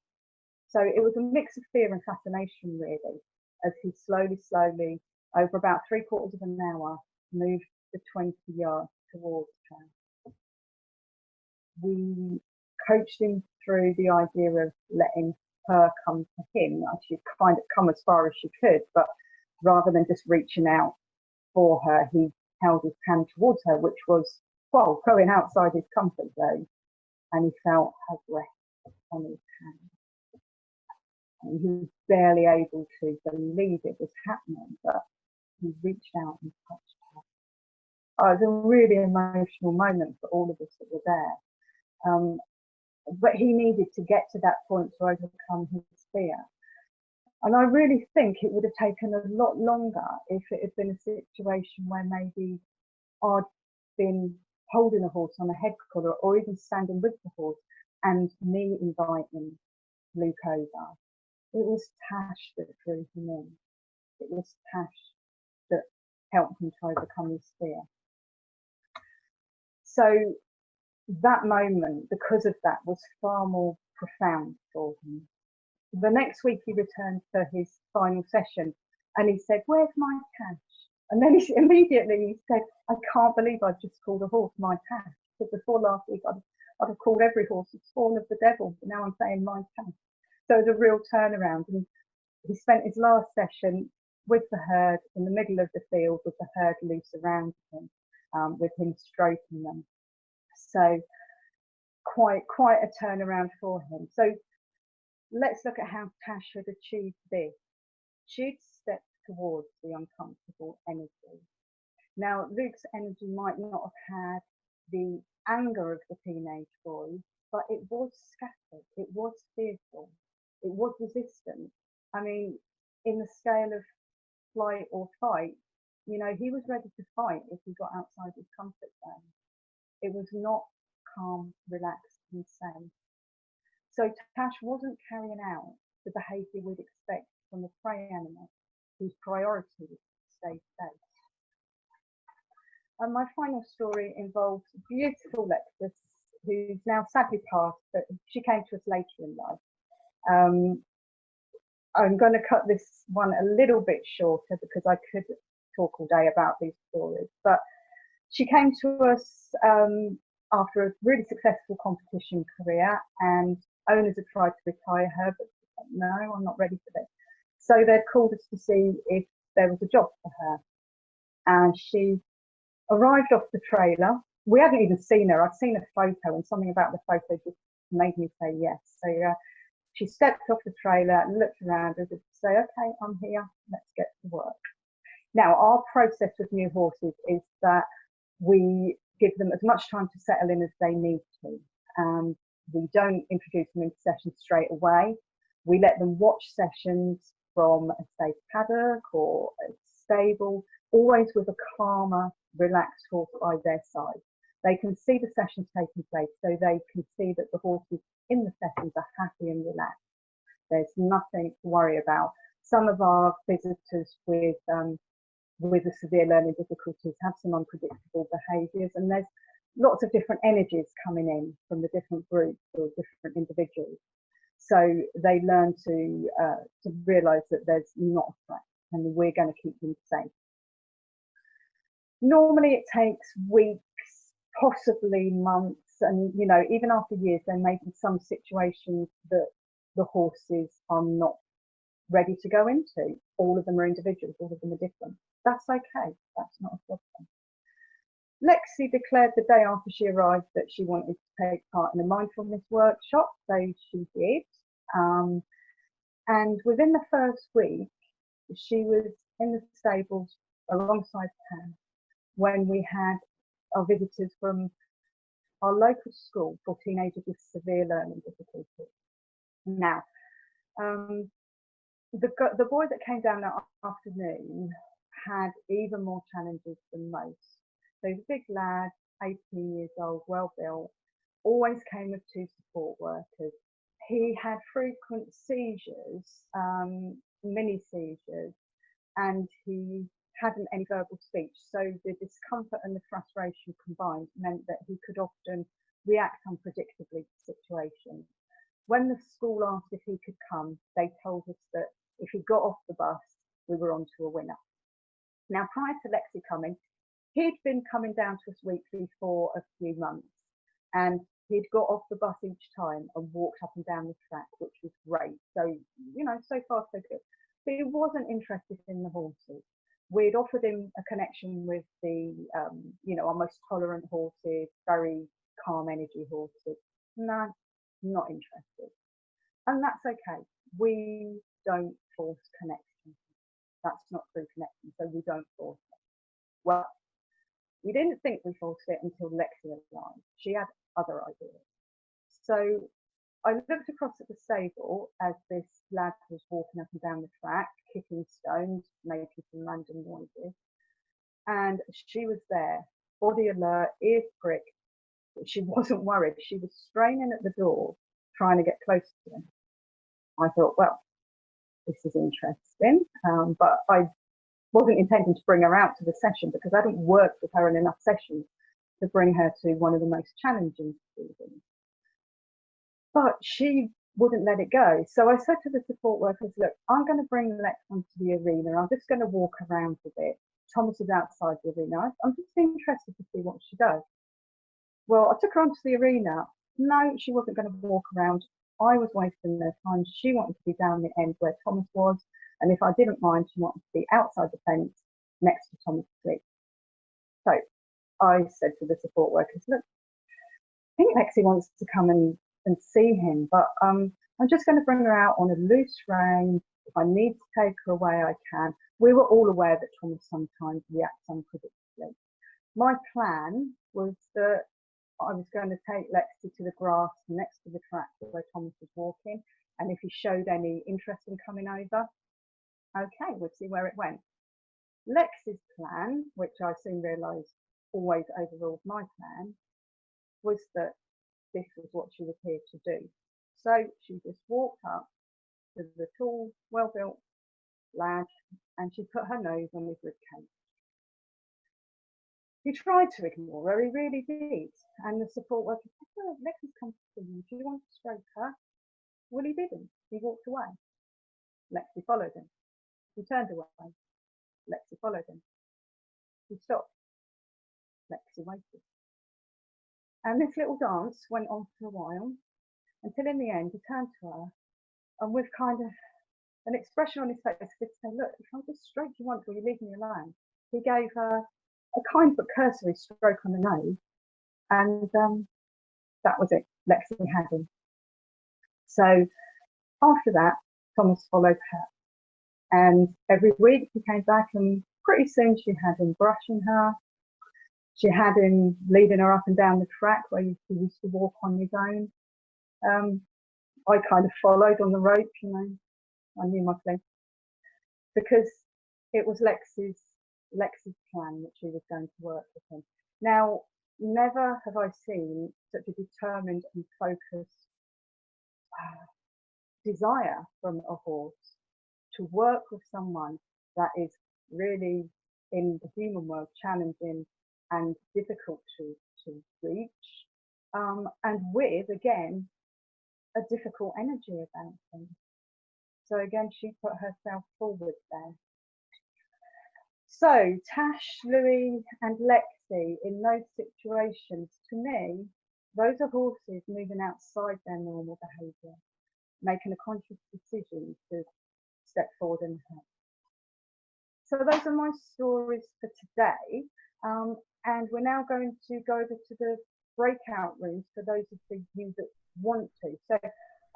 So it was a mix of fear and fascination, really, as he slowly, over about 3/4 of an hour, moved the 20 yards towards her. We coached him through the idea of letting her come to him. She'd kind of come as far as she could, but rather than just reaching out for her, he held his hand towards her, which was, well, going outside his comfort zone. And he felt her breath on his hand. And he was barely able to believe it was happening, but he reached out and touched her. Oh, it was a really emotional moment for all of us that were there. But he needed to get to that point to overcome his fear. And I really think it would have taken a lot longer if it had been a situation where maybe I'd been holding a horse on a head collar, or even standing with the horse and me inviting Luke over. It was Tash that drew him in. It was Tash that helped him to overcome his fear. So that moment, because of that, was far more profound for him. The next week he returned for his final session, and he said, "Where's my Tash?" And then he said, "I can't believe I've just called a horse my Tash. Because before last week I'd have called every horse a spawn of the devil, but now I'm saying my Tash." So it was a real turnaround. And he spent his last session with the herd in the middle of the field, with the herd loose around him, with him stroking them. So quite a turnaround for him. So let's look at how Tash had achieved this. She'd stepped towards the uncomfortable energy. Now, Luke's energy might not have had the anger of the teenage boy, but it was scattered, it was fearful, it was resistant. I mean, in the scale of flight or fight, you know, he was ready to fight if he got outside his comfort zone. It was not calm, relaxed, and safe. So Tash wasn't carrying out the behaviour we'd expect from a prey animal whose priority was to stay safe. And my final story involves beautiful Lexus, who's now sadly passed, but she came to us later in life. I'm going to cut this one a little bit shorter because I could talk all day about these stories. But she came to us after a really successful competition career, and owners had tried to retire her, but she said, no, I'm not ready for this. So they called us to see if there was a job for her. And she arrived off the trailer. We hadn't even seen her. I'd seen a photo, and something about the photo just made me say yes. So she stepped off the trailer and looked around and said, say, okay, I'm here, let's get to work. Now, our process with new horses is that we give them as much time to settle in as they need to. We don't introduce them into sessions straight away. We let them watch sessions from a safe paddock or a stable, always with a calmer, relaxed horse by their side. They can see the sessions taking place, so they can see that the horses in the sessions are happy and relaxed. There's nothing to worry about. Some of our visitors with the severe learning difficulties have some unpredictable behaviours, and there's lots of different energies coming in from the different groups or different individuals. So they learn to realise that there's not a threat, and we're going to keep them safe. Normally it takes weeks, possibly months, and even after years there may be some situations that the horses are not ready to go into. All of them are individuals, all of them are different. That's okay, that's not a problem. Lexi declared the day after she arrived that she wanted to take part in a mindfulness workshop, so she did. And within the first week, she was in the stables alongside Pam when we had our visitors from our local school for teenagers with severe learning difficulties. Now, the boy that came down that afternoon had even more challenges than most. So he's a big lad, 18 years old, well built, always came with 2 support workers. He had frequent seizures, mini seizures, and he hadn't any verbal speech. So the discomfort and the frustration combined meant that he could often react unpredictably to situations. When the school asked if he could come, they told us that if he got off the bus, we were on to a winner. Now, prior to Lexi coming, he'd been coming down to us weekly for a few months, and he'd got off the bus each time and walked up and down the track, which was great. So, so far so good. But he wasn't interested in the horses. We'd offered him a connection with the, our most tolerant horses, very calm energy horses. No, not interested. And that's okay. We don't force connection. That's not true connection, so we don't force it. Well, we didn't think we forced it until Lexi arrived. She had other ideas. So I looked across at the stable as this lad was walking up and down the track, kicking stones, making some random noises. And she was there, body alert, ears pricked, but she wasn't worried. She was straining at the door, trying to get close to him. I thought, well, this is interesting, but I wasn't intending to bring her out to the session because I hadn't worked with her in enough sessions to bring her to one of the most challenging seasons. But she wouldn't let it go. So I said to the support workers, look, I'm going to bring Lex onto the arena. I'm just going to walk around a bit. Thomas is outside the arena. I'm just interested to see what she does. Well, I took her onto the arena. No, she wasn't going to walk around. I was wasting their time. She wanted to be down the end where Thomas was. And if I didn't mind, she wanted to be outside the fence next to Thomas' seat. So I said to the support workers, look, I think Lexi wants to come and see him, but I'm just going to bring her out on a loose rein. If I need to take her away, I can. We were all aware that Thomas sometimes reacts unpredictably. My plan was that I was going to take Lexi to the grass next to the track where Thomas was walking, and if he showed any interest in coming over, okay, we'd see where it went. Lexi's plan, which I soon realised always overruled my plan, was that this was what she was here to do. So she just walked up to the tall, well-built lad, and she put her nose on his ribcage. He tried to ignore her, he really did. And the support worker said, "Oh, Lexi's come to see you. Do you want to stroke her?" Well, he didn't. He walked away. Lexi followed him. He turned away. Lexi followed him. He stopped. Lexi waited. And this little dance went on for a while until in the end he turned to her and with kind of an expression on his face to say, "Look, if I just stroke you once, will you leave me alone?" He gave her a kind but cursory stroke on the nose, and that was it. Lexi had him. So after that, Thomas followed her, and every week he came back, and pretty soon she had him brushing her. She had him leading her up and down the track where he used to walk on his own. I kind of followed on the rope, you know. I knew my place because it was Lexi's plan that she was going to work with him. Now, never have I seen such a determined and focused desire from a horse to work with someone that is really in the human world challenging and difficult to reach, and with, again, a difficult energy about them. So again, she put herself forward there. So Tash, Louis and Lexi, in those situations, to me, those are horses moving outside their normal behaviour, making a conscious decision to step forward and help. So those are my stories for today. And we're now going to go over to the breakout rooms for those of you that want to. So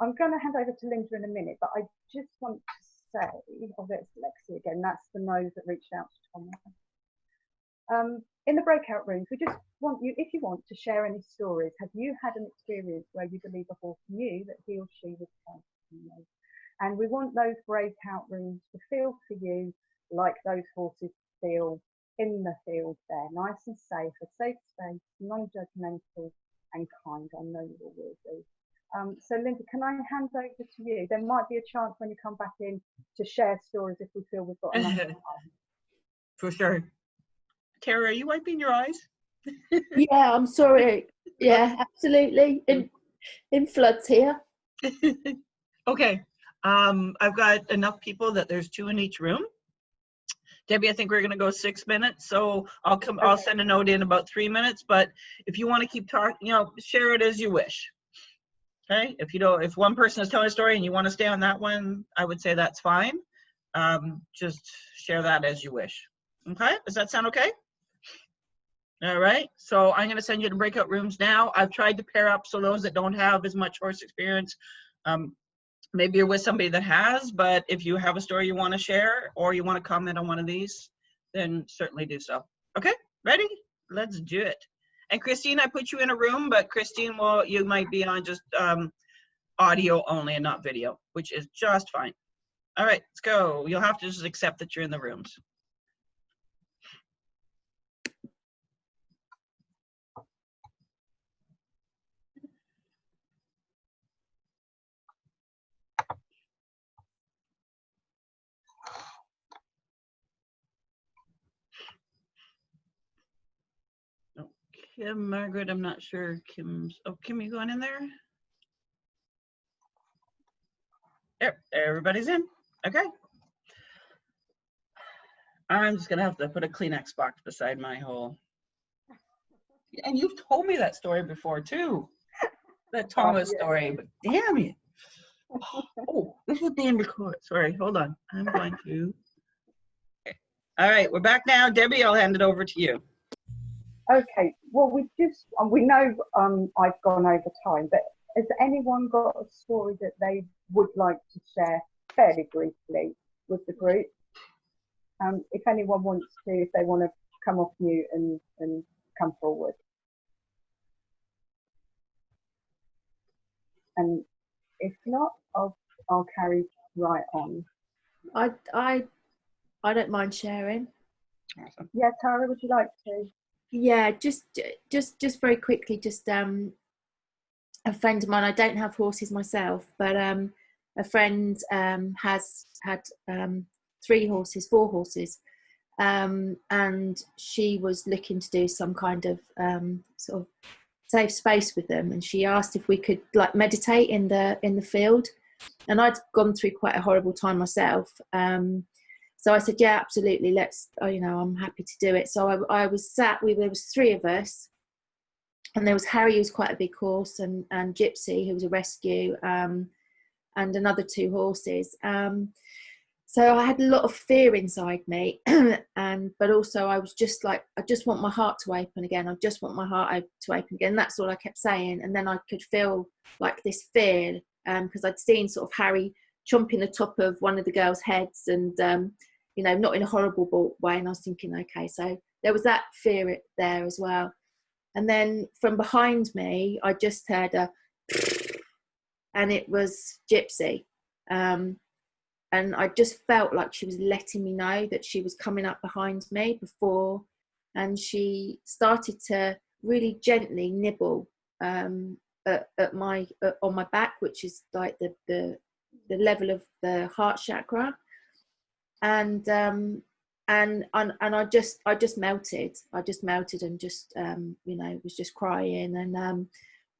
I'm going to hand over to Linda in a minute, but I just want to say, oh, there's Lexi again, that's the nose that reached out to Thomas. In the breakout rooms, we just want you, if you want to share any stories, have you had an experience where you believe a horse knew that he or she was helping you? And we want those breakout rooms to feel for you like those horses feel in the field there, nice and safe, a safe space, non-judgmental and kind. I know you all will do. So Linda, can I hand over to you? There might be a chance when you come back in to share stories if we feel we've got enough time. For sure. Tara, are you wiping your eyes? Yeah, I'm sorry. Yeah, absolutely. In floods here. Okay. I've got enough people that there's 2 in each room. Debbie, I think we're going to go 6 minutes, so I'll send a note in about 3 minutes. But if you want to keep talking, you know, share it as you wish. Okay. If one person is telling a story and you want to stay on that one, I would say that's fine. Just share that as you wish. Okay. Does that sound okay? All right. So I'm going to send you to breakout rooms now. I've tried to pair up so those that don't have as much horse experience, maybe you're with somebody that has, but if you have a story you want to share or you want to comment on one of these, then certainly do so. Okay, ready? Let's do it. And Christine, I put you in a room, but Christine, well, you might be on just audio only and not video, which is just fine. All right, let's go. You'll have to just accept that you're in the rooms. Kim, Margaret, I'm not sure. Kim's, oh, Kim, you going in there? Yep, everybody's in. Okay. I'm just gonna have to put a Kleenex box beside my hole. And you've told me that story before too. That Thomas story, but damn it. Oh, this is being recorded. Sorry, hold on. I'm going to. Okay. All right, we're back now. Debbie, I'll hand it over to you. Okay, well, we know I've gone over time, but has anyone got a story that they would like to share fairly briefly with the group? If anyone wants to, if they want to come off mute and come forward. And if not, I'll carry right on. I don't mind sharing. Awesome. Yeah, Tara, would you like to? Yeah, just very quickly, just a friend of mine, I don't have horses myself, but a friend has had 4 horses, and she was looking to do some kind of sort of safe space with them, and she asked if we could like meditate in the field, and I'd gone through quite a horrible time myself, so I said, yeah, absolutely, let's, you know, I'm happy to do it. So I was sat, there was 3 of us, and there was Harry, who was quite a big horse, and Gypsy, who was a rescue, and another 2 horses. So I had a lot of fear inside me, but also I was just like, I just want my heart to open again. I just want my heart to open again. That's all I kept saying. And then I could feel like this fear, because I'd seen sort of Harry chomping the top of one of the girls' heads, and you know, not in a horrible way. And I was thinking, okay, so there was that fear there as well. And then from behind me, I just heard a, and it was Gypsy. And I just felt like she was letting me know that she was coming up behind me before, and she started to really gently nibble on my back, which is like the level of the heart chakra, and I just melted. I just melted and just you know, was just crying, and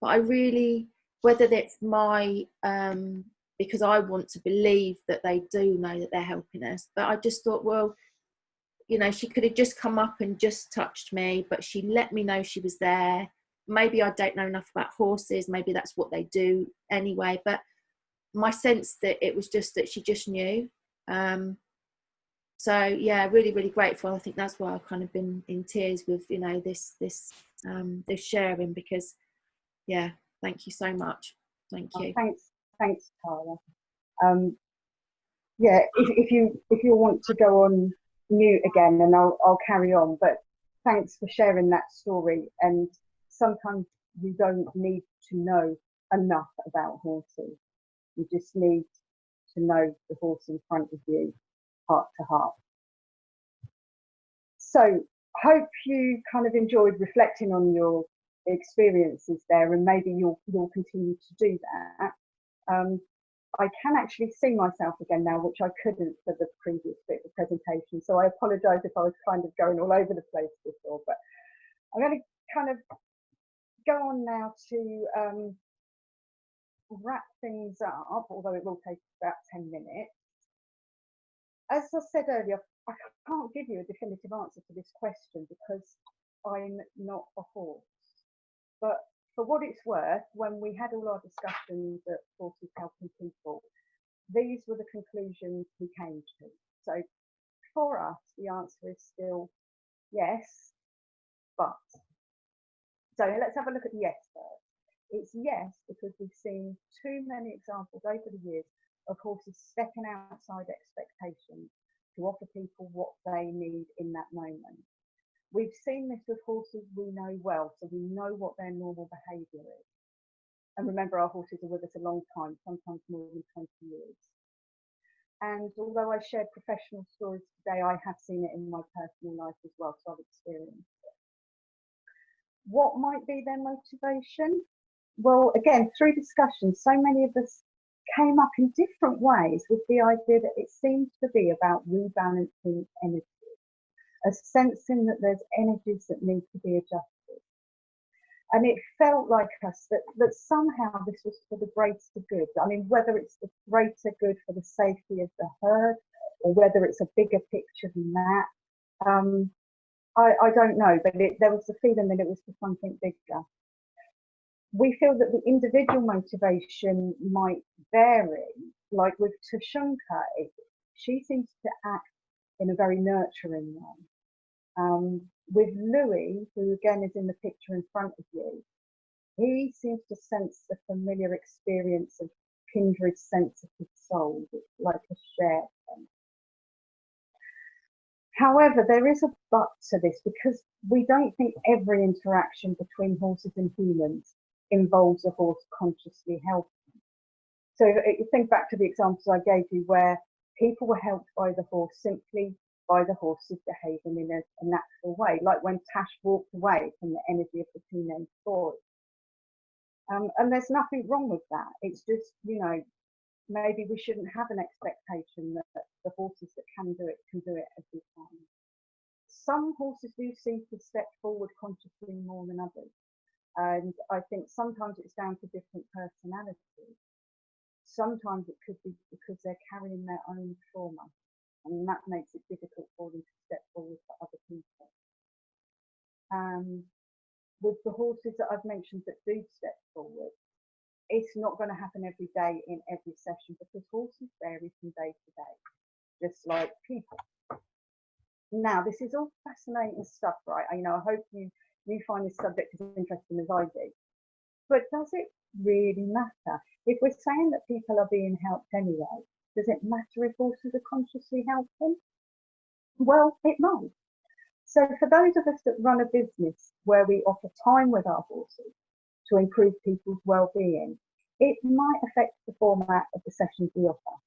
but I really, whether that's my because I want to believe that they do know that they're helping us, but I just thought, well, you know, she could have just come up and just touched me, but she let me know she was there. Maybe I don't know enough about horses, maybe that's what they do anyway, but my sense that it was just that she just knew. So yeah, really, really grateful. I think that's why I've kind of been in tears with, you know, this sharing, because yeah, thank you so much. Thank you. Thanks, Tara. Yeah, if you want to go on mute again, and I'll carry on. But thanks for sharing that story. And sometimes you don't need to know enough about horses. You just need to know the horse in front of you, heart to heart. So hope you kind of enjoyed reflecting on your experiences there, and maybe you'll continue to do that. I can actually see myself again now, which I couldn't for the previous bit of the presentation. So I apologise if I was kind of going all over the place before, but I'm going to kind of go on now to wrap things up, although it will take about 10 minutes. As I said earlier, I can't give you a definitive answer to this question because I'm not a horse. But for what it's worth, when we had all our discussions at Horses Helping People, these were the conclusions we came to. So for us, the answer is still yes, but. So let's have a look at the yes first. It's yes because we've seen too many examples over the years of horses stepping outside expectations to offer people what they need in that moment. We've seen this with horses we know well, so we know what their normal behaviour is. And remember, our horses are with us a long time, sometimes more than 20 years. And although I shared professional stories today, I have seen it in my personal life as well, so I've experienced it. What might be their motivation? Well, again, through discussion, so many of us came up in different ways with the idea that it seems to be about rebalancing energy, a sensing that there's energies that need to be adjusted. And it felt like us that somehow this was for the greater good. I mean, whether it's the greater good for the safety of the herd, or whether it's a bigger picture than that, I don't know, but there was the feeling that it was for something bigger. We feel that the individual motivation might vary. Like with Tushunka, she seems to act in a very nurturing way. With Louis, who again is in the picture in front of you, he seems to sense the familiar experience of kindred sensitive souls. It's like a shared thing. However, there is a but to this, because we don't think every interaction between horses and humans involves a horse consciously helping. So if you think back to the examples I gave you where people were helped by the horse simply by the horses behaving in a natural way, like when Tash walked away from the energy of the teenage boy. And there's nothing wrong with that. It's just, you know, maybe we shouldn't have an expectation that the horses that can do it every time. some horses do seem to step forward consciously more than others. And I think sometimes it's down to different personalities. Sometimes it could be because they're carrying their own trauma, and that makes it difficult for them to step forward for other people. With the horses that I've mentioned that do step forward, it's not going to happen every day in every session, because horses vary from day to day, just like people. Now, this is all fascinating stuff, right? I hope you find this subject as interesting as I do. But does it really matter? If we're saying that people are being helped anyway, does it matter if horses are consciously helping? Well, it might. So for those of us that run a business where we offer time with our horses to improve people's well-being, it might affect the format of the sessions we offer.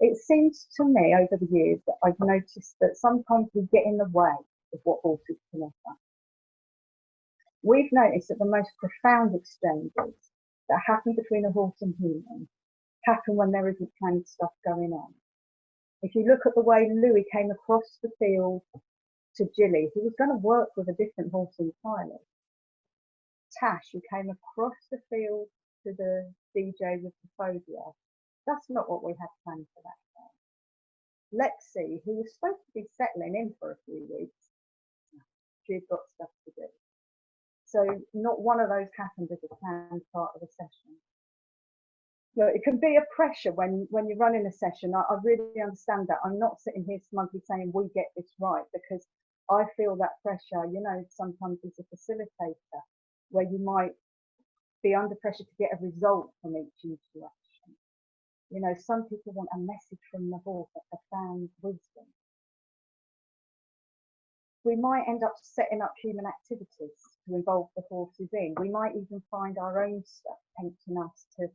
It seems to me over the years that I've noticed that sometimes we get in the way of what horses can offer. We've noticed that the most profound exchanges that happen between a horse and human happen when there isn't planned stuff going on. If you look at the way Louis came across the field to Jilly, who was going to work with a different horse entirely. Tash, who came across the field to the DJ with the phobia, that's not what we had planned for that day. Lexi, who was supposed to be settling in for a few weeks, she'd got stuff to do. So not one of those happened as a planned part of a session. It can be a pressure when you're running a session. I really understand that. I'm not sitting here smugly saying we get this right, because I feel that pressure, sometimes as a facilitator, where you might be under pressure to get a result from each interaction. Some people want a message from the horse, a profound wisdom. We might end up setting up human activities to involve the horses in. We might even find our own stuff tempting us to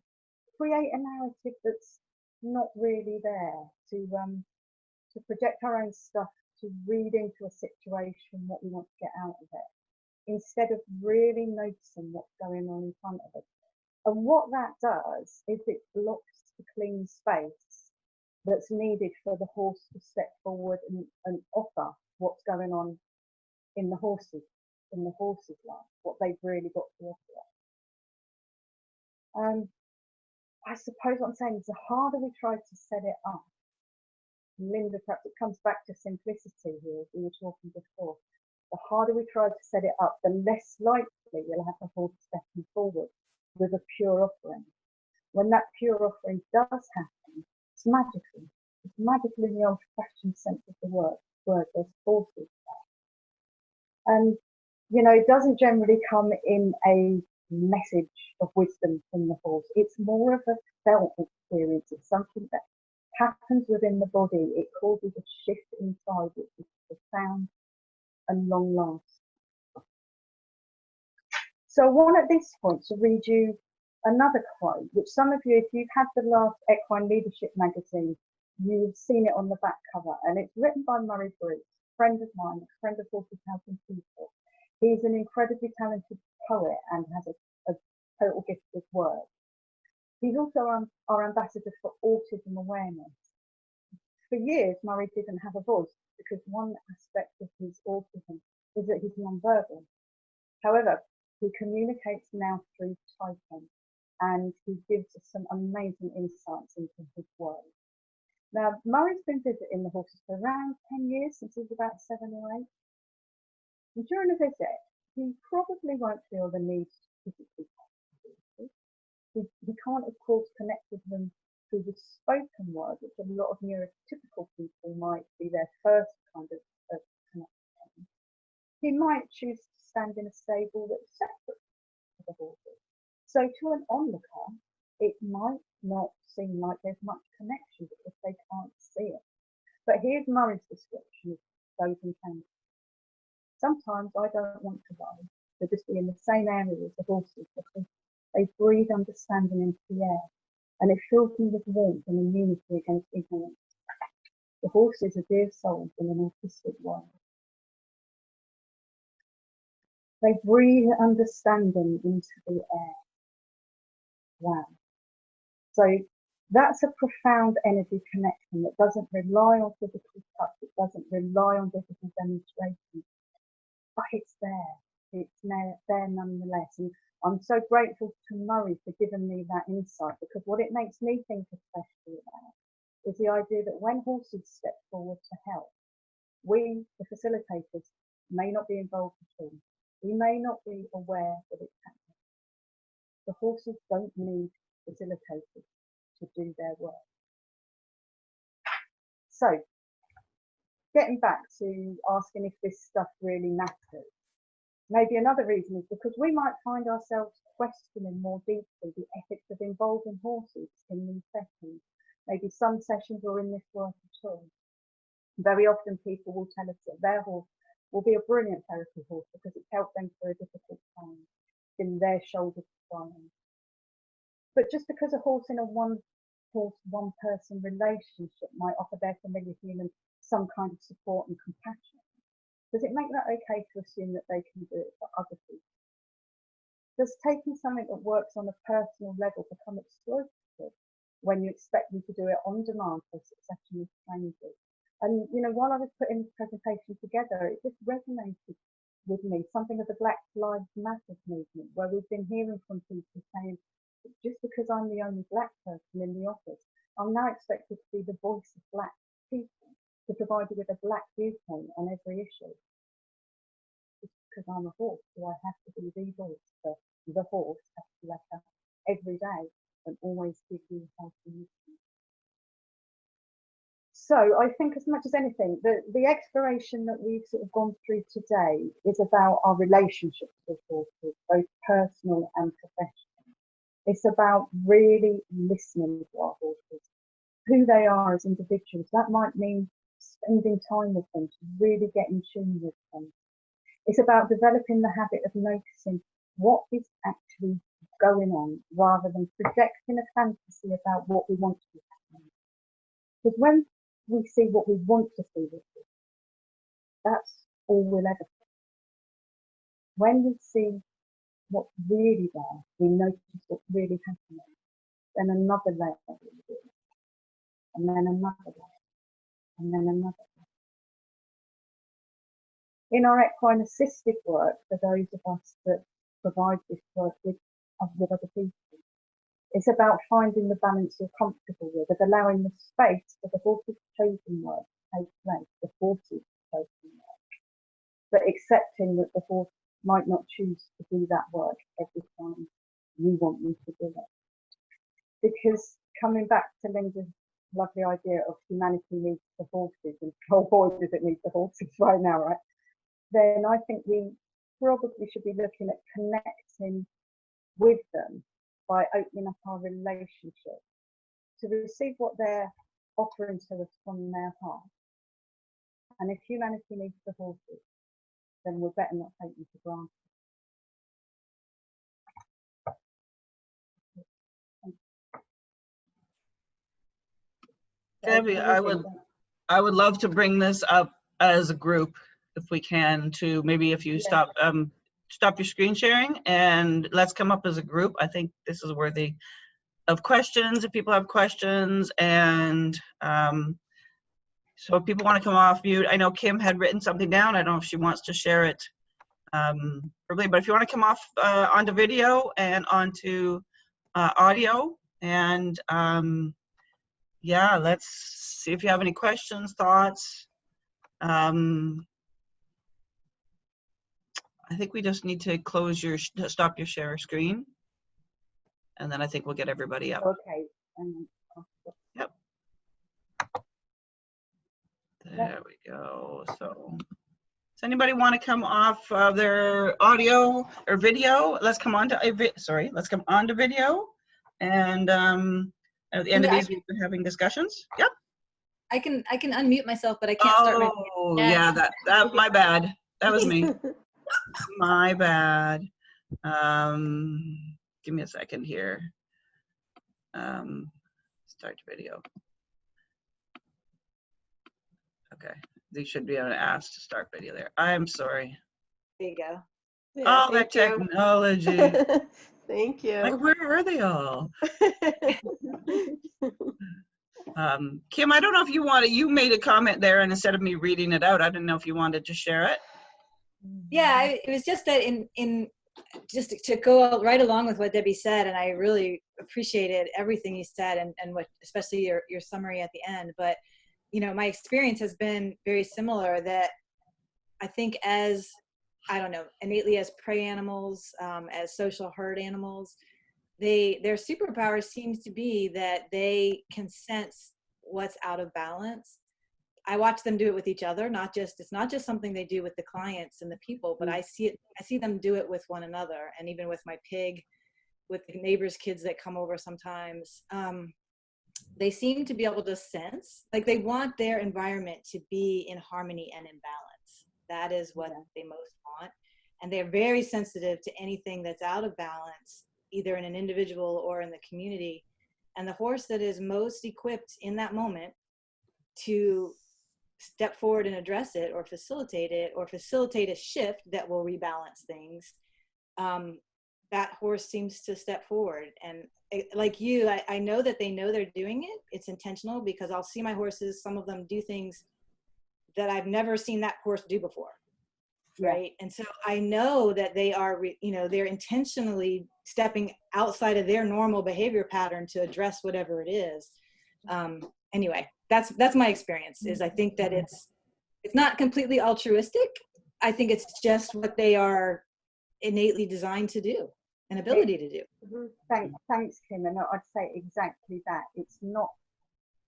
create a narrative that's not really there, to project our own stuff, to read into a situation what we want to get out of it, instead of really noticing what's going on in front of us. And what that does is it blocks the clean space that's needed for the horse to step forward and offer what's going on in the horse's life, what they've really got to offer. I suppose what I'm saying is the harder we try to set it up, Linda, perhaps it comes back to simplicity here, as we were talking before. The harder we try to set it up, the less likely you'll have a horse stepping forward with a pure offering. When that pure offering does happen, it's magical. It's magical in the old-fashioned sense of the word. There's forces there. And, it doesn't generally come in a message of wisdom from the horse. It's more of a felt experience. It's something that happens within the body. It causes a shift inside, which is profound and long lasting. So I want at this point to read you another quote, which some of you, if you've had the last Equine Leadership magazine, you've seen it on the back cover, and it's written by Murray Bruce, a friend of mine, a friend of Horses Helping People. He's an incredibly talented poet and has a total gift of words. He's also our ambassador for autism awareness. For years, Murray didn't have a voice because one aspect of his autism is that he's non-verbal. However, he communicates now through typing, and he gives us some amazing insights into his world. Now, Murray's been visiting the horses for around 10 years, since he was about 7 or 8. And during a visit, he probably won't feel the need to physically touch the horses. He can't, of course, connect with them through the spoken word, which a lot of neurotypical people might be their first kind of connection. He might choose to stand in a stable that's separate to the horses. So to an onlooker, it might not seem like there's much connection because they can't see it. But here's Murray's description of those encounters. Sometimes I don't want to go, to just be in the same area as the horses, because they breathe understanding into the air, and it fills me with warmth and immunity against ignorance. The horses are dear souls in an autistic world. They breathe understanding into the air. Wow. So That's a profound energy connection that doesn't rely on physical touch, it doesn't rely on physical demonstration, but it's there. It's there nonetheless. And I'm so grateful to Murray for giving me that insight, because what it makes me think especially about is the idea that when horses step forward to help, we, the facilitators, may not be involved at all. We may not be aware that it's happening. The horses don't need facilitators to do their work. So, getting back to asking if this stuff really matters, maybe another reason is because we might find ourselves questioning more deeply the ethics of involving horses in these sessions. Maybe some sessions or in this work at all. Very often people will tell us that their horse will be a brilliant therapy horse because it's helped them through a difficult time, in their shoulder to cry on. But just because a horse in a one horse, one person relationship might offer their familiar human some kind of support and compassion, does it make that okay to assume that they can do it for other people? Does taking something that works on a personal level become exploitative when you expect them to do it on demand for a succession of strangers? And, you know, while I was putting this presentation together, it just resonated with me, something of the Black Lives Matter movement, where we've been hearing from people saying, just because I'm the only black person in the office, I'm now expected to be the voice of black people, to provide you with a black viewpoint on every issue. Just because I'm a horse, do I have to be the voice for the horse, have to let up every day and always give you healthy movement? So I think, as much as anything, the exploration that we've sort of gone through today is about our relationships with horses, both personal and professional. It's about really listening to our horses, who they are as individuals. That might mean spending time with them to really get in tune with them. It's about developing the habit of noticing what is actually going on, rather than projecting a fantasy about what we want to be happening. Because when we see what we want to see with it, that's all we'll ever see. When we see what's really there, we notice what's really happening. Then another layer will do it. And then another layer. And then another layer. In our equine assisted work, for those of us that provide this work with other people, it's about finding the balance you're comfortable with, of allowing the space for the horse's chosen work to take place, the horse's chosen work, but accepting that the horse might not choose to do that work every time you want them to do it. Because coming back to Linda's lovely idea of humanity needs the horses, and oh boy does it need the horses right now, right? Then I think we probably should be looking at connecting with them by opening up our relationship to receive what they're offering to us from their heart. And if humanity needs the horses, then we'll better not take them for granted. Debbie, I would love to bring this up as a group if we can, to maybe if you stop your screen sharing and let's come up as a group. I think this is worthy of questions if people have questions. And so if people want to come off mute, I know Kim had written something down. I don't know if she wants to share it verbally, but if you want to come off onto video and onto audio, and yeah, let's see if you have any questions, thoughts. I think we just need to stop your share screen, and then I think we'll get everybody up. Okay. Yep. There we go. So does anybody want to come off their audio or video? Let's come on to let's come on to video, and at the end of these we've been having discussions. Yep. I can unmute myself, but I can't start my Oh yeah, that my bad. That was me. My bad. Give me a second here. Start video. Okay, they should be able to ask to start video there. I'm sorry. There you go. Yeah, all that technology. Thank you. Like, where are they all? Kim, I don't know if you made a comment there, and instead of me reading it out, I didn't know if you wanted to share it. Yeah, it was just that in just to go right along with what Debbie said, and I really appreciated everything you said, and what, especially your summary at the end. But you know, my experience has been very similar. That I think as, I don't know, innately as prey animals, as social herd animals, their superpower seems to be that they can sense what's out of balance. I watch them do it with each other. It's not just something they do with the clients and the people, but I see them do it with one another, and even with my pig, with the neighbors' kids that come over sometimes. They seem to be able to sense, like they want their environment to be in harmony and in balance. That is what they most want. And they're very sensitive to anything that's out of balance, either in an individual or in the community. And the horse that is most equipped in that moment to step forward and address it, or facilitate a shift that will rebalance things, that horse seems to step forward. And like you, I know that they know they're doing it. It's intentional, because I'll see my horses, some of them do things that I've never seen that horse do before. Right. And so I know that they are, they're intentionally stepping outside of their normal behavior pattern to address whatever it is. Anyway, that's my experience. Is I think that it's not completely altruistic. I think it's just what they are innately designed to do, an ability to do. Thanks, Kim. And I'd say exactly that. It's not,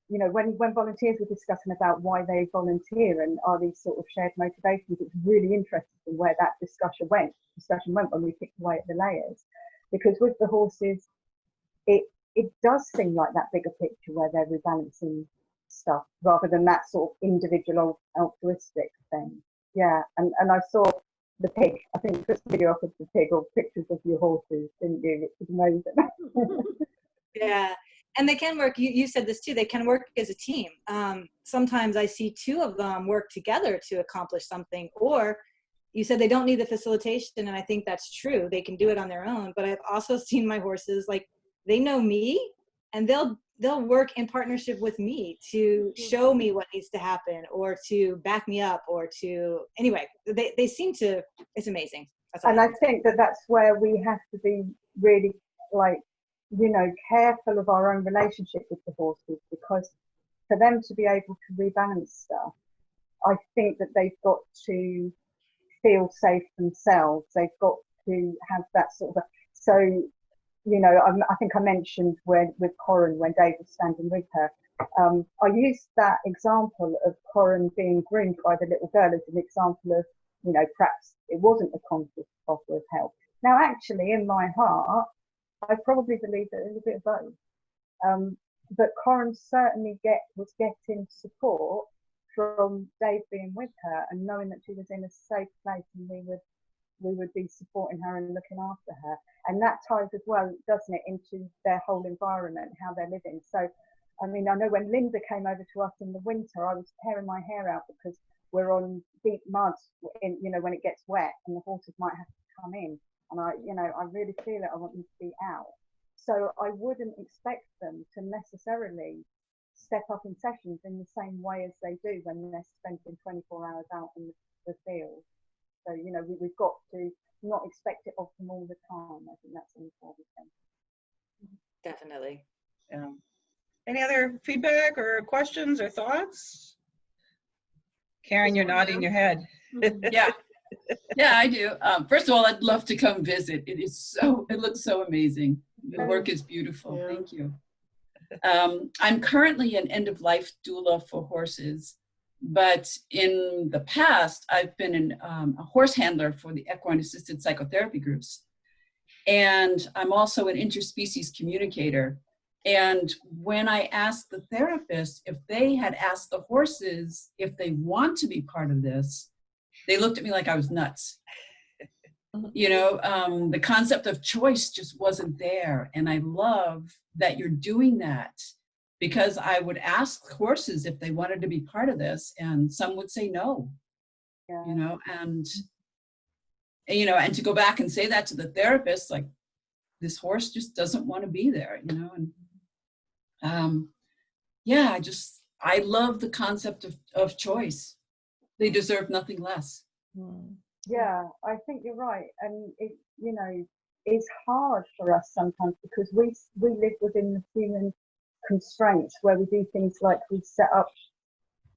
when volunteers were discussing about why they volunteer and are these sort of shared motivations, it's really interesting where that discussion went when we picked away at the layers. Because with the horses, it does seem like that bigger picture where they're rebalancing stuff rather than that sort of individual altruistic thing. Yeah, and I saw the pig. I think you put the video up of the pig or pictures of your horses, didn't you? Which was amazing. Yeah, and they can work. You said this too. They can work as a team. Sometimes I see two of them work together to accomplish something. Or you said they don't need the facilitation, and I think that's true. They can do it on their own. But I've also seen my horses, like, they know me, and they'll work in partnership with me to show me what needs to happen, or to back me up, or to, anyway, they seem to, it's amazing. And I think that's where we have to be really, careful of our own relationship with the horses, because for them to be able to rebalance stuff, I think that they've got to feel safe themselves. They've got to have that sort of, I think I mentioned with Corin, when Dave was standing with her, I used that example of Corin being groomed by the little girl as an example of, perhaps it wasn't a conscious offer of help. Now, actually, in my heart, I probably believe that it was a bit of both. But Corin certainly was getting support from Dave being with her and knowing that she was in a safe place, and we would be supporting her and looking after her. And that ties as well, doesn't it, into their whole environment, how they're living. So, I mean, I know when Linda came over to us in the winter, I was tearing my hair out because we're on deep mud, when it gets wet, and the horses might have to come in. And I really feel it. I want them to be out. So I wouldn't expect them to necessarily step up in sessions in the same way as they do when they're spending 24 hours out in the field. So, we've got to not expect it of them all the time. I think that's an important thing. Definitely. Yeah. Any other feedback or questions or thoughts? Karen, you're nodding your head. Yeah, I do. First of all, I'd love to come visit. It looks so amazing. The work is beautiful. Yeah. Thank you. I'm currently an end-of-life doula for horses, but in the past, I've been a horse handler for the equine-assisted psychotherapy groups. And I'm also an interspecies communicator. And when I asked the therapist if they had asked the horses if they want to be part of this, they looked at me like I was nuts. The concept of choice just wasn't there. And I love that you're doing that, because I would ask horses if they wanted to be part of this, and some would say no. Yeah. And to go back and say that to the therapist, like, this horse just doesn't want to be there, yeah, I love the concept of choice. They deserve nothing less. Yeah, I think you're right. And it, you know, it's hard for us sometimes because we live within the human constraints where we do things like we set up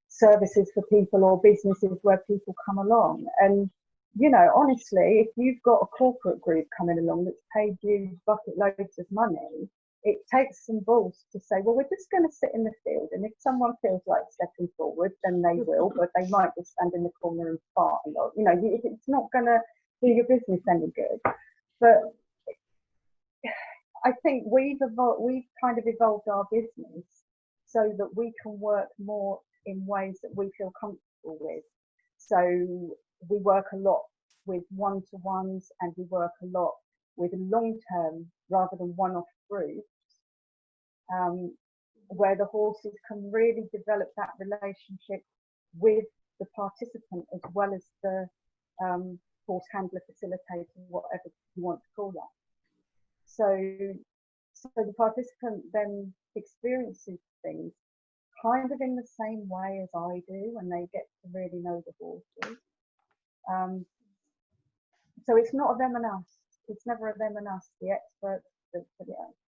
services for people or businesses where people come along. And, you know, honestly, if you've got a corporate group coming along that's paid you bucket loads of money, it takes some balls to say, well, we're just going to sit in the field. And if someone feels like stepping forward, then they will, but they might just stand in the corner and fart a lot. You know, it's not going to do your business any good. But I think we've kind of evolved our business so that we can work more in ways that we feel comfortable with. So we work a lot with one-to-ones, and we work a lot with long-term rather than one-off groups, where the horses can really develop that relationship with the participant as well as the horse handler, facilitator, whatever you want to call that. So the participant then experiences things kind of in the same way as I do when they get to really know the horses. So it's not a them and us. It's never a them and us, the experts,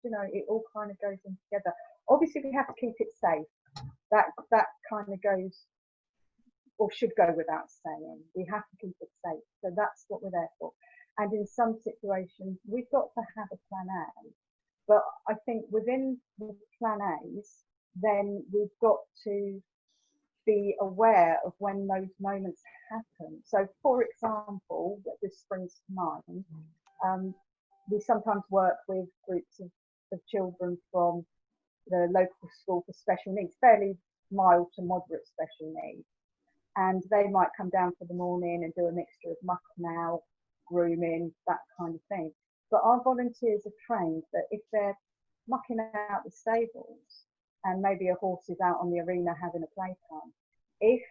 you know, it all kind of goes in together. Obviously, we have to keep it safe. That kind of goes, or should go without saying. We have to keep it safe. So that's what we're there for. And in some situations, we've got to have a plan A. But I think within the plan A's, then we've got to be aware of when those moments happen. So, for example, that this springs to mind, we sometimes work with groups of children from the local school for special needs, fairly mild to moderate special needs. And they might come down for the morning and do a mixture of mucking out, grooming, that kind of thing. But our volunteers are trained that if they're mucking out the stables and maybe a horse is out on the arena having a playtime, if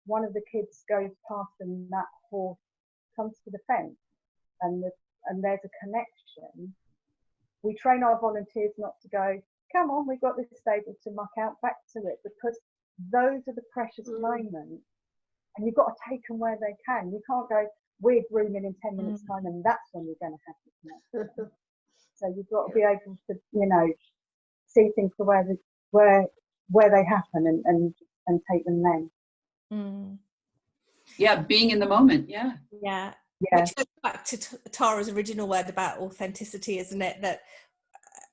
one of the kids goes past and that horse comes to the fence and there's a connection, we train our volunteers not to go, come on, we've got this stable to muck out, back to it, because those are the precious moments, and you've got to take them where they can. You can't go, we're grooming in 10 minutes time and that's when you're going to have the connection. So you've got to be able to, you know, see things for where they happen and take them then. Yeah, being in the moment. Yeah. Yeah. Yeah. Which goes back to Tara's original word about authenticity, isn't it? That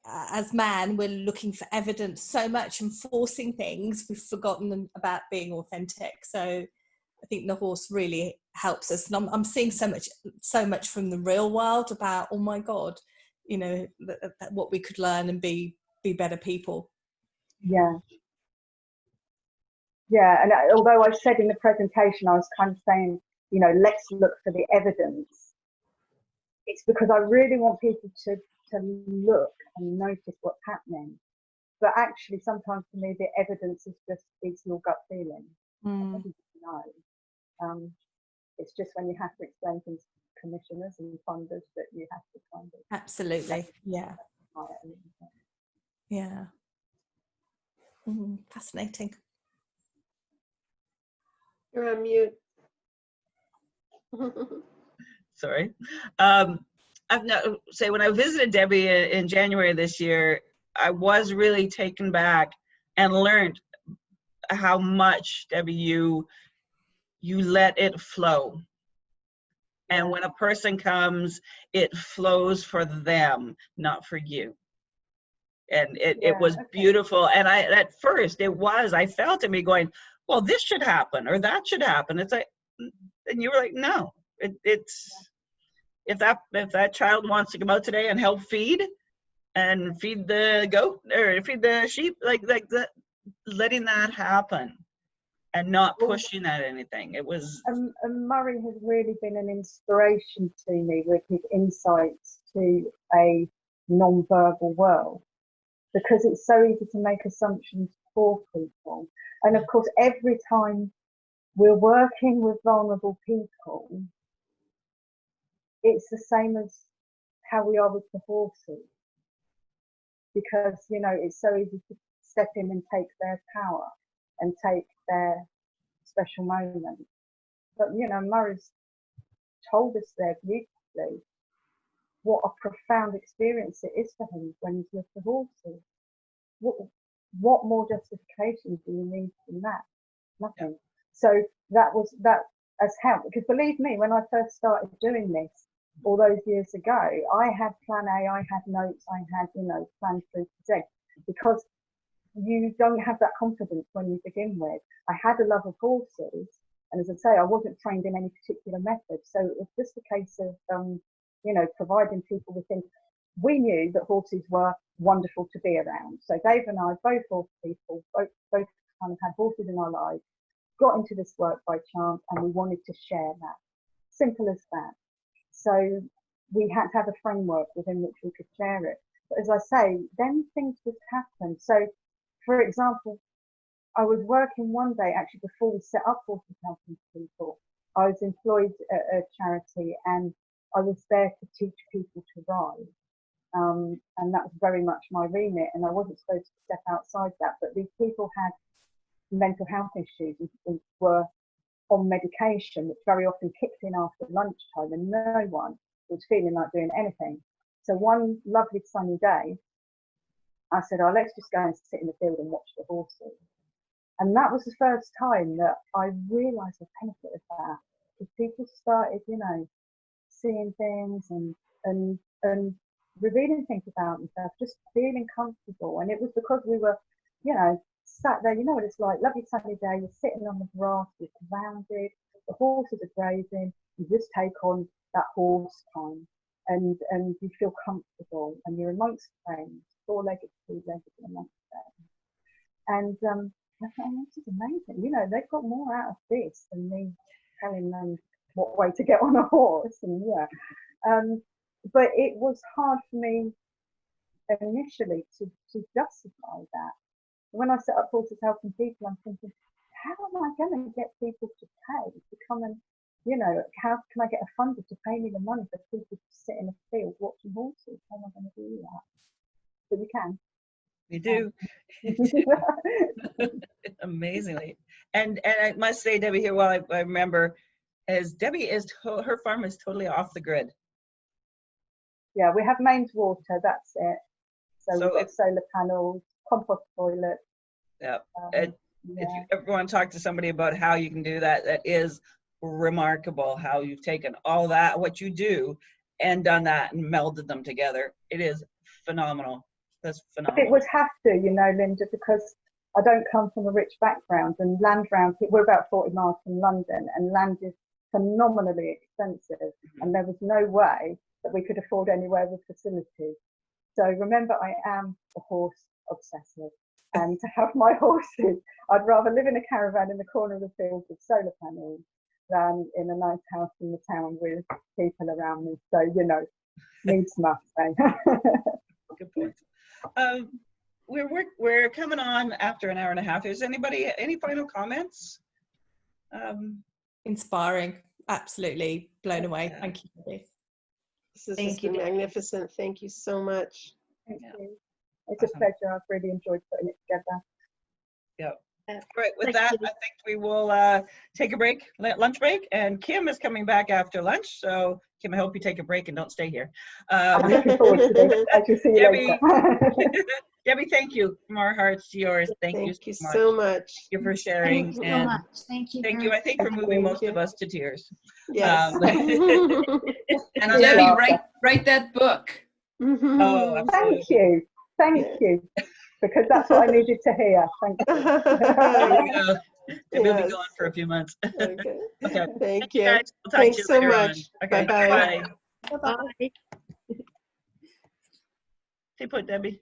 as man, we're looking for evidence so much and forcing things, we've forgotten about being authentic. So I think the horse really helps us. And I'm seeing so much from the real world about, oh my God, you know, what we could learn and be better people. Yeah. Yeah, and although I said in the presentation, I was kind of saying, you know, let's look for the evidence. It's because I really want people to look and notice what's happening. But actually, sometimes for me, the evidence is your gut feeling. I think you know. It's just when you have to explain things to commissioners and funders that you have to kind of. Absolutely. Yeah. Yeah. Fascinating. You're on mute. Sorry. When I visited Debbie in January of this year, I was really taken back and learned how much, Debbie, you let it flow. And when a person comes, it flows for them, not for you. And it was beautiful. And at first I felt in me going, well, this should happen or that should happen. It's like, and you were like, no, it's, if that child wants to come out today and help feed the goat or feed the sheep, like that, letting that happen and not pushing at anything. It was. And Murray has really been an inspiration to me with his insights to a non-verbal world, because it's so easy to make assumptions for people. And of course, every time we're working with vulnerable people, it's the same as how we are with the horses, because, you know, it's so easy to step in and take their power and take their special moment. But, you know, Murray's told us there beautifully what a profound experience it is for him when he's with the horses. What more justification do you need than that? Nothing. So that has helped, because believe me, when I first started doing this all those years ago, I had plan A, I had notes, I had, you know, plan through to Z, because you don't have that confidence when you begin with. I had a love of horses, and as I say, I wasn't trained in any particular method, so it was just a case of you know, providing people with things. We knew that horses were wonderful to be around, so Dave and I, both horse people, both kind of had horses in our lives, got into this work by chance, and we wanted to share that. Simple as that. So we had to have a framework within which we could share it. But as I say, then things would happen. So, for example, I was working one day, actually before we set up Horses Helping People, I was employed at a charity, and I was there to teach people to ride. And that was very much my remit, and I wasn't supposed to step outside that. But these people had mental health issues and were on medication, which very often kicked in after lunchtime, and no one was feeling like doing anything. So one lovely sunny day, I said, oh, let's just go and sit in the field and watch the horses. And that was the first time that I realised the benefit of that, because people started, you know, seeing things and revealing things about themselves, just feeling comfortable. And it was because we were, you know, sat there, you know what it's like, lovely sunny day, you're sitting on the grass, you're surrounded, the horses are grazing, you just take on that horse time, and you feel comfortable, and you're amongst friends, four-legged, two-legged, amongst them. And I thought, oh, this is amazing, you know, they've got more out of this than me telling them what way to get on a horse. And but it was hard for me initially to justify that. When I set up Horses Helping People, I'm thinking, how am I going to get people to pay to come and, you know, how can I get a funder to pay me the money for people to sit in a field watching horses? How am I going to do that? But you can. You do. Amazingly. And I must say, Debbie, here, while I remember, as Debbie is, her farm is totally off the grid. Yeah, we have mains water, that's it. So we've got solar panels, compost toilet. Yeah. If you ever want to talk to somebody about how you can do that, that is remarkable, how you've taken all that, what you do, and done that and melded them together. It is phenomenal. That's phenomenal. It would have to, you know, Linda, because I don't come from a rich background, and land round, we're about 40 miles from London, and land is phenomenally expensive, and there was no way that we could afford anywhere with facilities. So remember, I am a horse obsessive, and to have my horses, I'd rather live in a caravan in the corner of the field with solar panels than in a nice house in the town with people around me. So, you know, needs must, eh? Good point. We're coming on after an hour and a half. Is anybody, any final comments? Inspiring, absolutely blown away. Yeah. Thank you. This has been magnificent. Thank you so much. Thank you. It's a pleasure. I've really enjoyed putting it together. Yeah. All right, with that, I think we will take a break, lunch break, and Kim is coming back after lunch. So, Kim, I hope you take a break and don't stay here. I'm looking forward to this. I shall see you Debbie, later. Debbie, thank you. From our hearts to yours. Thank you so much. Thank you for sharing. Thank you and so much. Thank you. Thank you. I think for moving most of us to tears. Yes. And Debbie, write that book. Oh, absolutely. Thank you. Thank you. Because that's what I needed to hear. Thank you. There you go. We'll be gone for a few months. Okay. Okay. Thank you. Guys. We'll talk Thanks to you so later much. on. Okay. Bye-bye. Bye-bye. Stay put, Debbie.